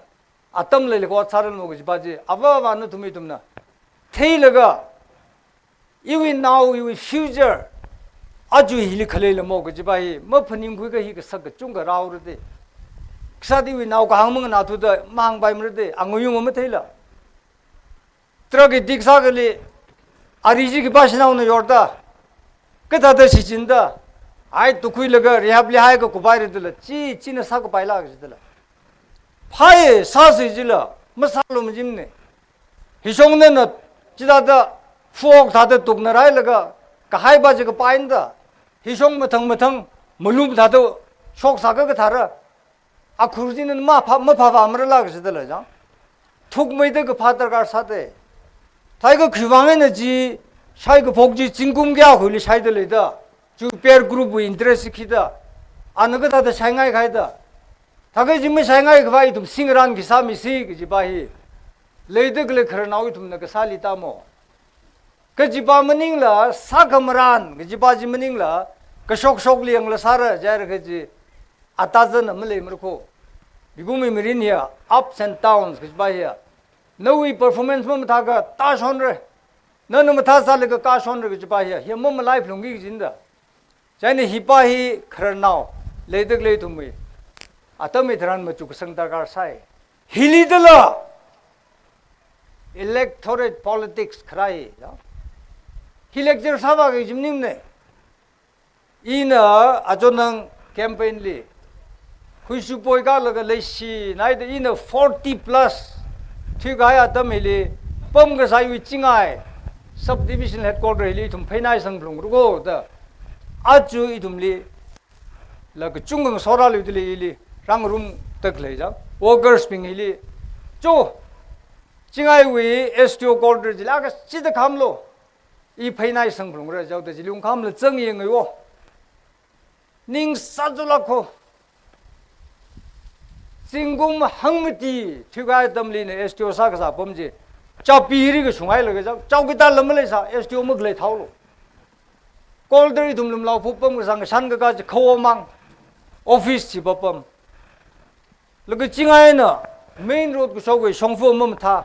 atam le ko charal mo ji ba ji aba ba nu tumi tumna thei laga you will now you will future aju hili khale le mo ji ba hi ma phanim khu ga hi ka sak chung ga raw re de ksadi wi now ka hangmang na thu da mang bai mre de anguyung ma thei la tragi diksa ga le ariji ki ba sinaw na yorda ka da da si jinda ai tu kui laga rehab le hai ko kubai re dela chi na sa ko pai la ga dela phai sa si jila masalo mjim ne hisong ne na chi da fuok da da tuk na rai laga ka hai ba ji ko pain da hisong mathang mulum da da shok sa ga thara a khurji ne ma pha amra la ga dela ja thuk mai da ko phatar gar sa de thai ko khiwang ne ji sai ko phok ji chingkum gya khuli sai de le da ju peer group with interest khida anaga da sangai khaida thage jim sangai khwai tum singran ki sami si ki jibahi leidek le kharnau tum na ka sali ta mo ka jiba maning la sagamran ki jiba ji maning la ka shok liang la sara jar ka ji atajan amle mrko bigumi mirin ya ups and downs ki jibahi nowi performance ma thaga ta sonre nanu matha sal ka sonre ki jibahi ya mom life lungi jinda China hipahi kharnao leidek le tumui atami thran machuk sang darkar sai hilidala electorate politics khrai hilecture saba ge jimnim ne ina ajonang campaign li khuisu poi ga laga leisi nai de ina 40 plus thigaya tamili pom ga sai wi chingai subdivision headquarter li thum phainai sang blung rugo da aju idumli lag chungang soral idli ili rang room tak le ja workers ping hili cho chingai wi STO corridor jila ga chida khamlo I phainai sangrung ra jaw de jilung kham le chang yeng yo ning sajula kho singum hangmati thugai damli ne STO sa ka sa pomji chapi ri ga sungai le ga jaw chau ki ta lam le sa STO mak le thaulo corridor dum lum lau phu pom ga sang san ga ga kho mang office chi bapam le ga chingai na main road ko so ga songfo mam tha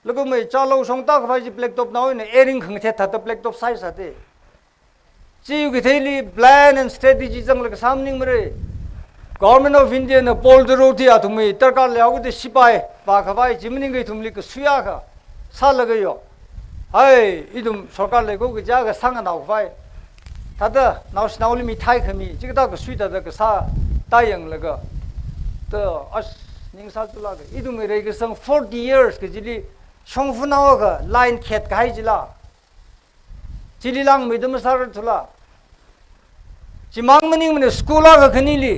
लगा मैं चालो सोंगता का भाई black top ना हो ने earring खंगते था तो ब्लैक टॉप साइज आते चीज़ की थैली प्लान एंड स्ट्रेटेजी जंग लगा सामने मरे गवर्नमेंट ऑफ इंडिया ने पोल द रोड या तुम्हें तरकार ले आओगे तो सिपाही बाका भाई जिमनी गई तुम लिख सुया का साल लगे यो हाय इधम सरकार ले को जागा सांग नाउ भाई तादा नाउ स्नाउली मिठाई खमी जिगदा का सुई तादा का सा तायंग लगा तो अस निंग सा चला गए इधम मेरे के संग 40 years के जिली शोंगफुनाओगा लाइन खेत काहे जिला चिलीलांग मिदम सार थुला चिमांग मनिंग मने स्कूला का खनीली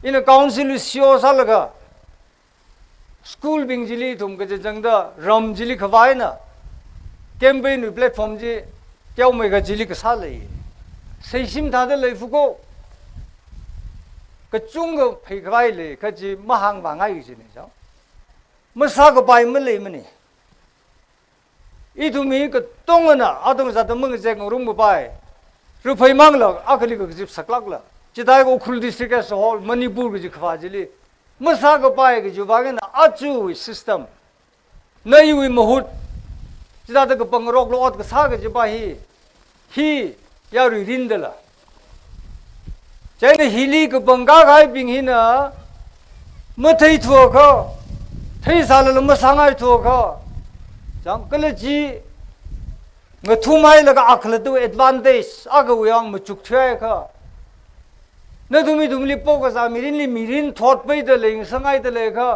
इन काउंसिल सियो सा लगा स्कूल बिंग जिली तुम के जंगदा रम जिली खवाए ना कैंपेन प्लेटफॉर्म जी क्या उमेगा जिली का सा ले सहीसिम थादे ले फुको कचुंग फेखवाई ले कजी महांग बांगाई जिने जाओ मसा को पाई मले मने इधुमी का तोंगना आदम जात मंग जेंग रूम बाय रुपई मांगला आखली को जिप सकलागला चिदाय को उखुल डिस्ट्रिक्ट एस होल मणिपुर को जिखवा जिली मसा को पाए के जुबागना अचु सिस्टम नई हुई महूत चिदा तक पंगरोक लोट का सा के जिबा ही यारु रिंदला चाहे हिली को पंगा गाय पिंग ही ना मथई थो खो थई साल ल मसांगाय थो खो जाम कल जी ngthumai laga akhla tu advantage aga uyang mu chuk thya kha na dumi dumli po ka sa mirin thot pai de leng sangai de le kha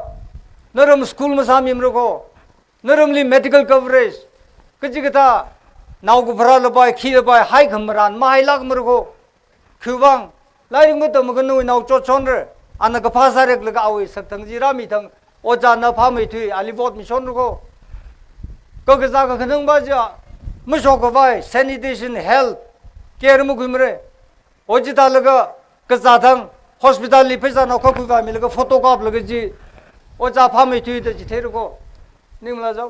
naram school ma sam imro ko naram li medical coverage kaji kata naw gu phra la bai khi la bai hai khamran ma hai lag mro ko khwang lai mu to ma nu naw cho chon re ana ka pha sa rek laga awi sak thang ji ra mi thang oja na pha mai thui ali bot mi son ko ko ga za ka khnang ba ja मुझों sanitation health care में घूमरे ओजिता लगा कज़ाधंग hospital लिपे जाना को कुछ मिलेगा photo काप लगे जी ओजा फामे चुई तो जिथे रुको नहीं मिला जाओ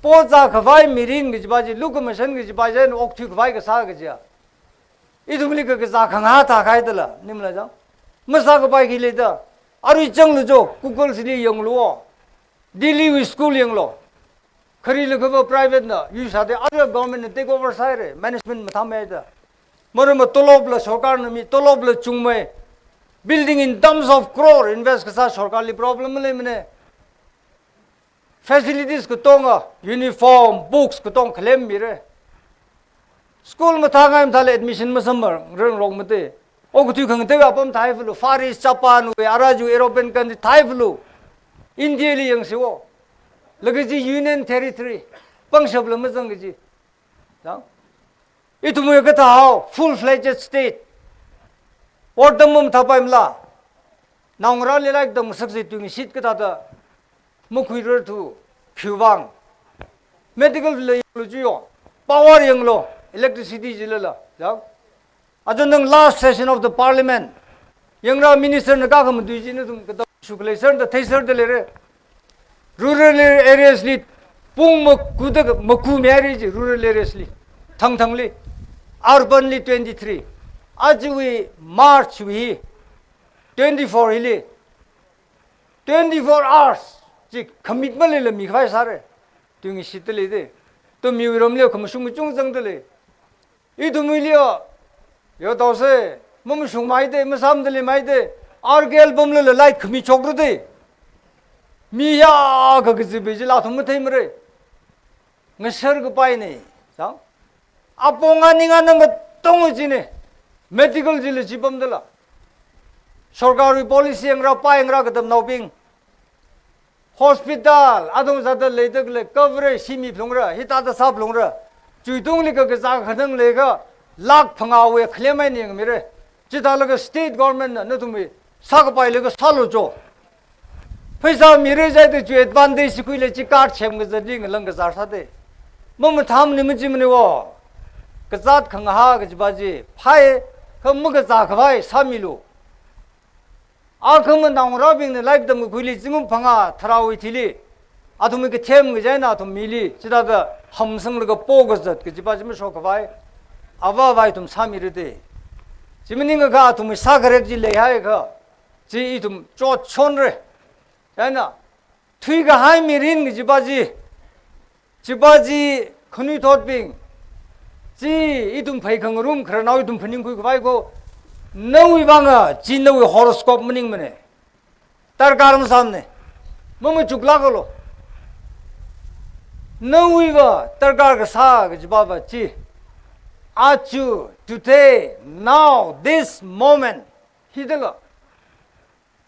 पोजा खवाई मिरीन के जिबाजी लुक मशन के जिबाजी न ओक्थु खवाई के साग जिया इधुमली के जा खंगा था खाई दला नहीं मिला जाओ मसा को पाई खिले दा अरु जंग लजो कुकुल सिली यंग लो दिल्ली स्कूल यंग लो खरी लगे प्राइवेट ना यूज आते अदर गवर्नमेंट ने टेक ओवर साइरे मैनेजमेंट में था मैं था मरे में तोलोब ल सरकार ने मी तोलोब ल चुंग में building in terms of crore invest के साथ सरकार ली प्रॉब्लम ले मने फैसिलिटीज को तोंगा यूनिफॉर्म बुक्स को तोंग क्लेम मिरे स्कूल में था गायम था ले एडमिशन में समर रंग रोग मते ओ कुछ खंगते अपन थाई फ्लू फार ईस्ट जापान वे आराजू यूरोपियन कंट्री थाई फ्लू इंडिया ली यंग से वो लगे जी यूनियन टेरिटरी पंक्शब ल मजंग जी जाओ इतुमु के थाओ फुल फ्लेजेड स्टेट और दमम थापाइमला नांगरा ले लाइक दम सकसे तुंग सीट के ताता मुखुइर थु खिवांग मेडिकल ले जुयो पावर यंगलो इलेक्ट्रिसिटी जिलला जाओ अजन last session of the parliament यंगरा मिनिस्टर न का खम दुजी न तुम के सुकलेसर द थेसर द ले रे रूरल एरियाज ली पुंग मकू मैरिज रूरल एरियाज ली थंग थंगली अर्बन ली 23 आज वी मार्च वी 24 हिली 24 hours जी कमिटमेंट ले लमी खाई सारे तुंगी शीत ले दे तो म्यूरम ले खमसुंग चुंग जंग दले इधु मिलियो यो तो से ममसुंग माई दे मसाम दले माई दे और के एल्बम ले लाइक खमी छोकरो दे मिया गगजी बिजला तुम थे मरे नसर को पाई नहीं जाओ अपोंगा निगा नंग तोंग जिने मेडिकल जिले जिबम दला सरकारी पॉलिसी अंगरा पाई अंगरा कदम नौपिंग हॉस्पिटल आदम जादा लेदक ले कवरेज सिमी फ्लोंगरा हिता दा सा फ्लोंगरा चुइदोंग ले के जा खदंग लेगा लाख फंगावे क्लेम नहीं मेरे चिता लगे स्टेट गवर्नमेंट न तुम 사고 빨리 그 살로 줘 회사 미래자도 주 advantage kuile chi card chem ga zading lang ga zar sa de mom tham ni mi ji mne wo ga zat khang ha ga ba ji phai kham mu ga za ga bai sa mi lu a kham nang ra bing ne live dam kuile jingum phanga tharawi thili adum ke them ga ja na to mili chida da ham sang ga po ga zat ga ji ba ji me so ga bai ava bai tum sa mi re de jimin ga tum sa ga re ji le ha ga ji tum cho chon re 야나 투이가 하이미린 그 지바지 큰이 덧빙 지 이dum 파이강으룸 그러나 이dum 분인 그 바이고 너위 방아 지 너위 호로스코프 문잉 문에 딸 가름 삼네 뭐뭐 죽라걸로 너위가 딸 가르 사그 지바바 지 아주 today now this moment 히들라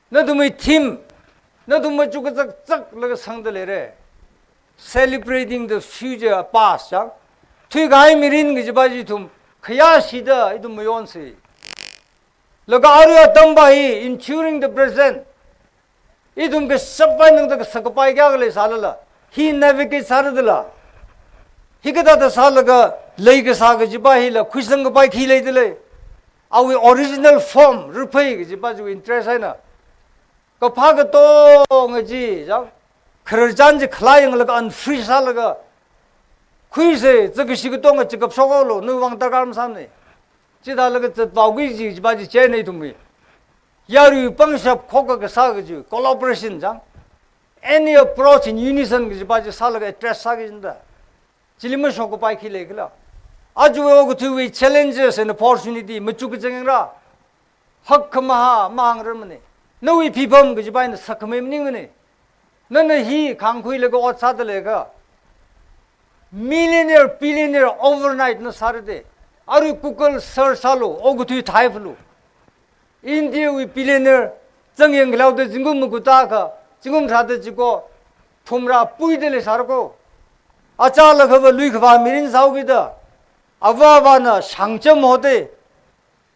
너도 뭐팀 너도 뭐 죽어 쩍 그러고 상들래래 celebrating the future past 자 투가이 미린 그 집아지 좀 그야 시다 이도 뭐 연세 너가 아루야 덤바이 ensuring the present 이도 그 섭바는 그 석바이 가글래 살라 히 navigate 살들라 히가다 살라가 레이가 사가 집아히라 쿠성 바이 키레들래 our original form RAPHEI 그 집아지 interest 하나 그 파가 또 뭐지 자 그럴잔지 클라잉을 안 프리살가 쿠이세 저기시고 동가 지급 소고로 누왕 따가름 삼네 지달가 저 바위지 바지 제네 dum이 야루 방샵 코가 사가지 collaboration 장 any approach in unison 그 바지 살가 address 사기진다 질문 쇼고 바이키래 그라 아주 오고 투위 challenges and opportunity 무추그 정행라 학크마하 망르르네 너희 비범 그 집안에 사크메밍이네 너는 히 강구이래가 옷사들래가 millionaire billionaire overnight 너 사르데 아루 구글 서살로 오고 뒤 타이플로 인디아 위 billionaire 정행 글라우드 지금 먹고다가 지금 사드 지고 톰라 뿌이들에 살고 아짜라 그거 루이크바 미린 사오기다 아바바나 상점 호데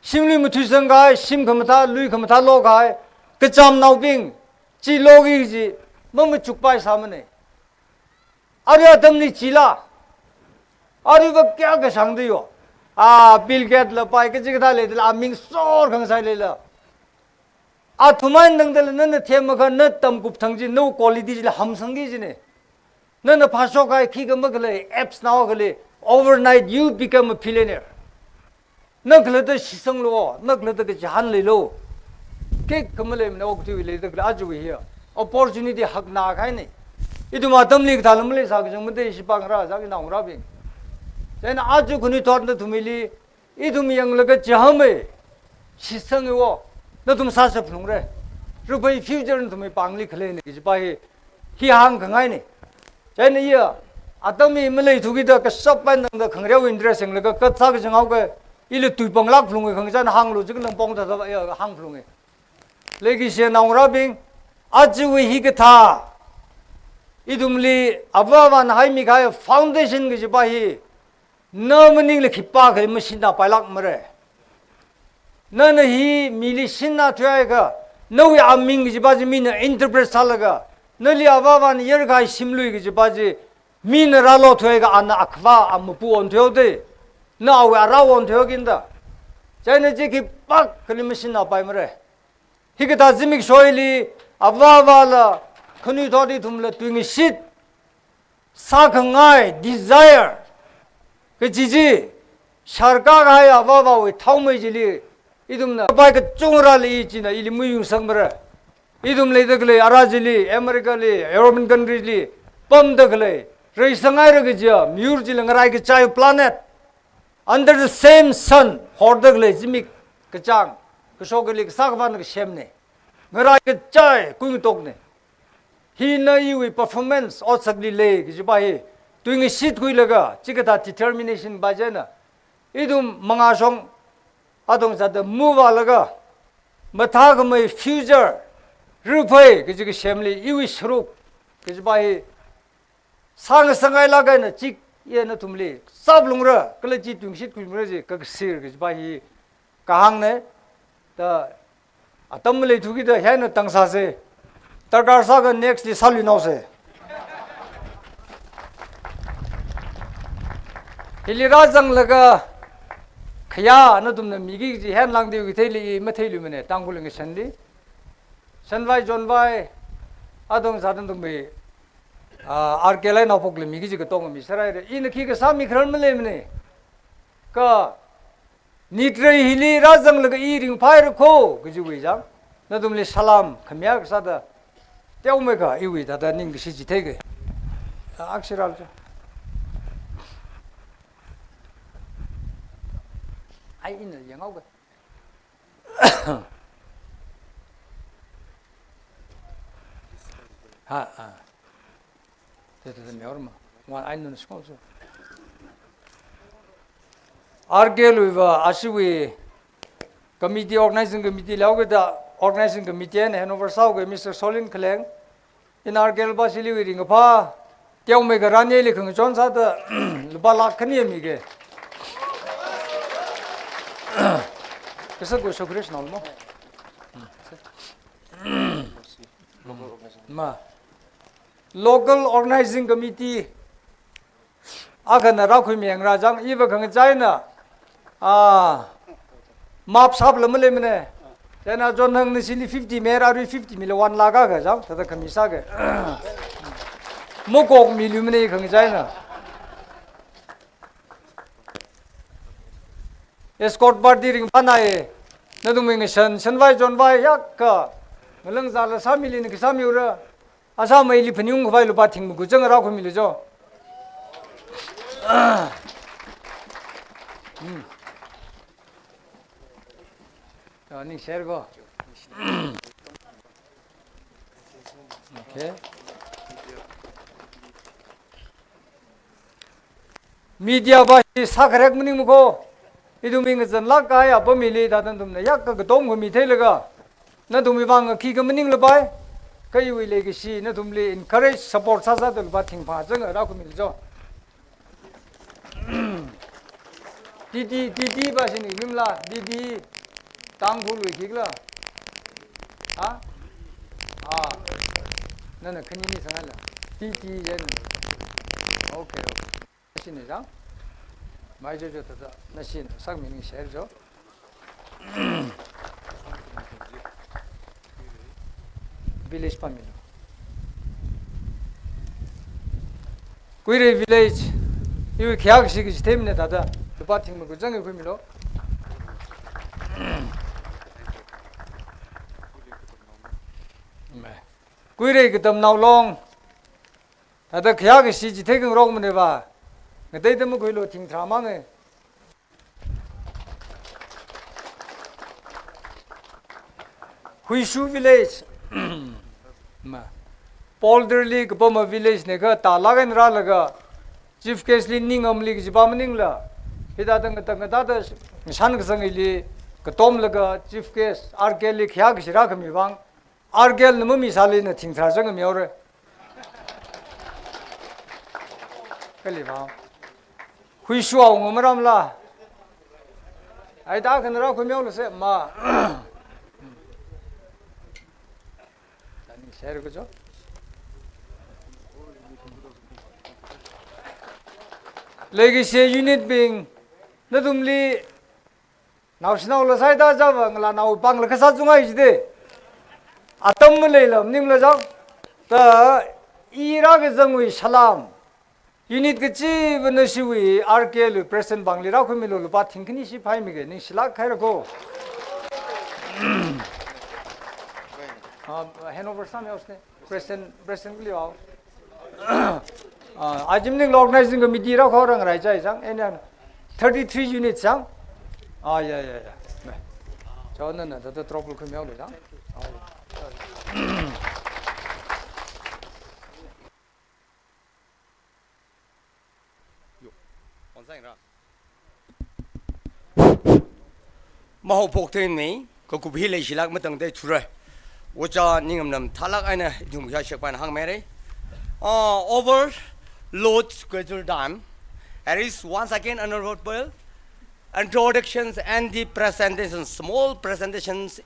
심리무 투성가에 심금타 루이금타 로가에 KATAMNAO bing chi logi ji mom chukpai samne arya tamni chila ari ba kya ga sang diyo a bill get la pai ke jigda le la ming sor khang sai le la a thuman nang dal nan them ga na tam gup thang ji no quality ji la ham sang gi ji ne nan phaso ga khi ga mag le apps now ga le overnight you become a billionaire nak le da shisang lo nak le da ga jan le lo के कमले में okay TV ले तक आज हुई है opportunity हक ना खाई नहीं इधर मातम लिख था लम्बे साग जंग में देश पांगरा जाके ना उंगरा भी लेकिन आज जो खुनी थॉट ने तुम्हेली इधर में यंग लगे जहाँ में शिक्षण है वो न तुम सास अपनों रे रुपये फ्यूचर ने तुम्हें पांगली खले नहीं किसी पाहे ही हांग खंगाई नहीं लेकिन ये आतम में इमले थुकी तो कस्सप पर नंग खंगरे वो इंटरेस्ट यंग लगे कत्था के जंगाओ के इले तुई पंगलाक फ्लूंगे खंगजान हांग लो जिक लंग पोंग था हांग फ्लूंगे लेकिन से नाउराबिंग आज वे ही के था इधुमली अबावान हाई मिखाय फाउंडेशन के जिबाही न मनिंग ले खिपा के मशीना पाइलाक मरे न ही मिली सिन्ना थुआएगा न वे आमिंग के जिबाजी मीन इंटरप्रेट सालगा न li awawan yergai simlui gi baji min ralo thoega an akwa ampu on theode na awe arawon theoginda chaine ji ki pak kalimishin na pai mare higata jimik soili awawala khuni thodi thumla tuing sit sakhangai desire ke jiji sarkar hai awawa we thaumai jili idumna pai ka chungra li china ili muyung sangmara idum le dagle arazili america li european countries li pam dagle rei sangai ra gja mur ji langai ke chai planet under the same sun hor dagle jimik ke chang ke sogli ke sakban ke shemne ngarai ke chai kuing tok ne hi na yu performance or sagli le ke bai tuing sit kui laga chikata determination ba jana idum manga song adong za the move alaga matha mai future RAPHEI cái cái xem li yêu sruk cái bài sang sangai lagai na chik ye na tumli sab lungra kala chi tung sit ku mra ji ka sir cái bài kahang ne ta atam le thu ki da hen tang sa se tarkar sa ga next di sali no se hilira jang laga khaya na tum na mi gi ji hen lang de gi theli ma theli mene Tangkhul ngi sandi sanwai jonwai adong zadan tum be arkelai na pokle mi gi ji ga tong mi sarai re in ki ga sa mi khran mele mene ka nitre hili rajang laga i ring phai ko gi ji wi jang na tum le salam khamya ga sa da teu me ga i wi da da ning gi si ji thege akshiral cha ai in là yang ngốc ha thế méo mà ngoài anh nó không sao argue với asiwi committee organizing committee lao cái da organizing committee này Hanover sau cái Mr. Solin Kleng in argue ba sili với ring pha tiêu mấy cái rani lịch không chọn sao da ba lakh khani mi cái Kesa go sokres nol mo. Ma. Local organizing committee akan ra khu miang ra jang iwa khang chai na map sap lam le mene tena jon hang ni sili 50 mer ari 50 mil 1 laga ga jang tada khamisa ga mo kok milu mene khang chai na escort party ring panai na dung ming san vai jon vai yak ka melang zala sa mili ni sa miura asa mai li phanyung vai lu pa thing gu jang ra khu milu jo ni share go okay media ba sakrek mning mu ko idung ming zan la ka ya pa mi le da tan tum na yak ka dom ko mi thei la ga na tum mi bang ki ka mning la bai kai wi le gi si na tum le encourage support sa sa dul ba thing pha jang ra ko mi jo di ba sin ni mla di Tangkhul wi ki la ha na na khani ni sang la di yen okay sin ni jang mai jo jo ta na sin sak mi ni share jo village pamilo kuire village 이 계약식이 때문에 다다 디파팅 뭐 그정에 그미로 kuire KATAMNAO long 다다 계약식이 태경 로그면 봐 그때 뭐 그일로 ting tra망에 Huishu village ma Polderli kpoma village ne ka talagan ra laga chief case li ning amli ki jibam ning la hida tang da san ka sang li ka tom laga chief case RK li khya ki ra khami bang RK nmu mi sali na thing thar jang mi aur kali ba huishu au ngomram la ai da kan ra khmi aur se ma share ko jo legacy unit being nadumli now snow la sai da ja wang la now bang la khasa chunga ji de atam le lam nim la ja ta ira ge jangwi salam unit ge chi bna siwi RK president bangli ra khumi lo pa thingkni si phai mi ge ning sila khai ra ko Hanover Sam उसने president के लिए आओ आज हमने organizing committee रखा और अंग्रेज चाहिए सांग एने 33 units सांग या चौदह ना तो trouble को म्याओ ले सांग माहो पोक्टे नहीं को कुभी ले शिलाक में तंगते छुरे Ucha ningam nam thalak aina dung ya shekpan hang mere overload schedule done. There is once again another bill introductions and the presentations, small presentations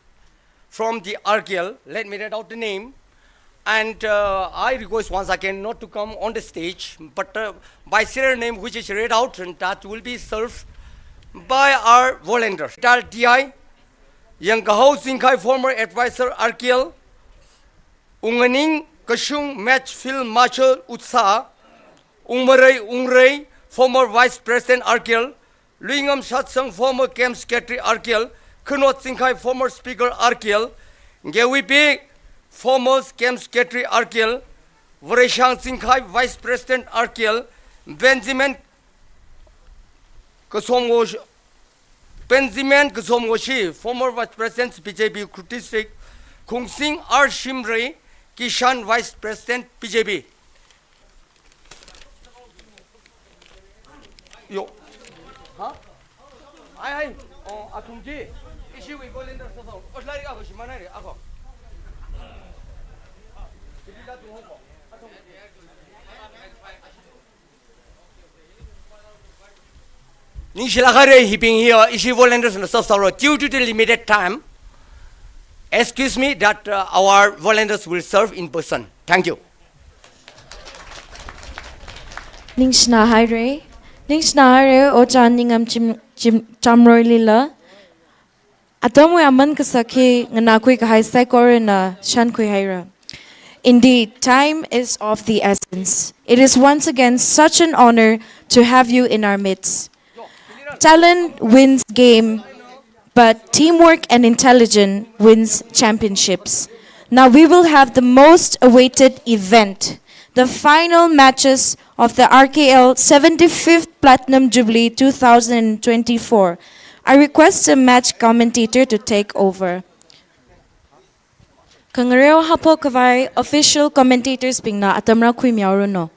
from the RKL. Let me read out the name. And I request once again not to come on the stage, but by serial name which is read out, and that will be served by our volunteers. Tal DI, Yang Kahau Singkai, former advisor RKL, Unganing Kashung Match Field Marshal Utsa, Ungray, former vice president RKL, Luingam Satsang, former camp secretary RKL, Kunot Singkai, former speaker RKL, Ngewipi, former camp secretary RKL, Vreshang Singkai, vice president RKL, Benjamin Kasomgoshi, former vice president PJB District, Kung Sing R. Shimre, Kishan, vice president PJB. Yo. Huh? Ai, Atumji, issue we go in the Soto. Oslari Agoshimani, Ago. Nishilagare heaping here, issue volunteers in the South Tower due to the limited time. Excuse me that our volunteers will serve in person. Thank you. Ningsna Hire, Ochan Ningam Chamroy Lila. Atomo Aman Kasaki, Nanakwi Kahai Sekorina, Shankwi Hira. Indeed, time is of the essence. It is once again such an honor to have you in our midst. Talent wins game, but teamwork and intelligence wins championships. Now we will have the most awaited event, the final matches of the RKL 75th Platinum Jubilee 2024. I request a match commentator to take over. Kangareo hapo kawai official commentators pingna atamra kui miauruno.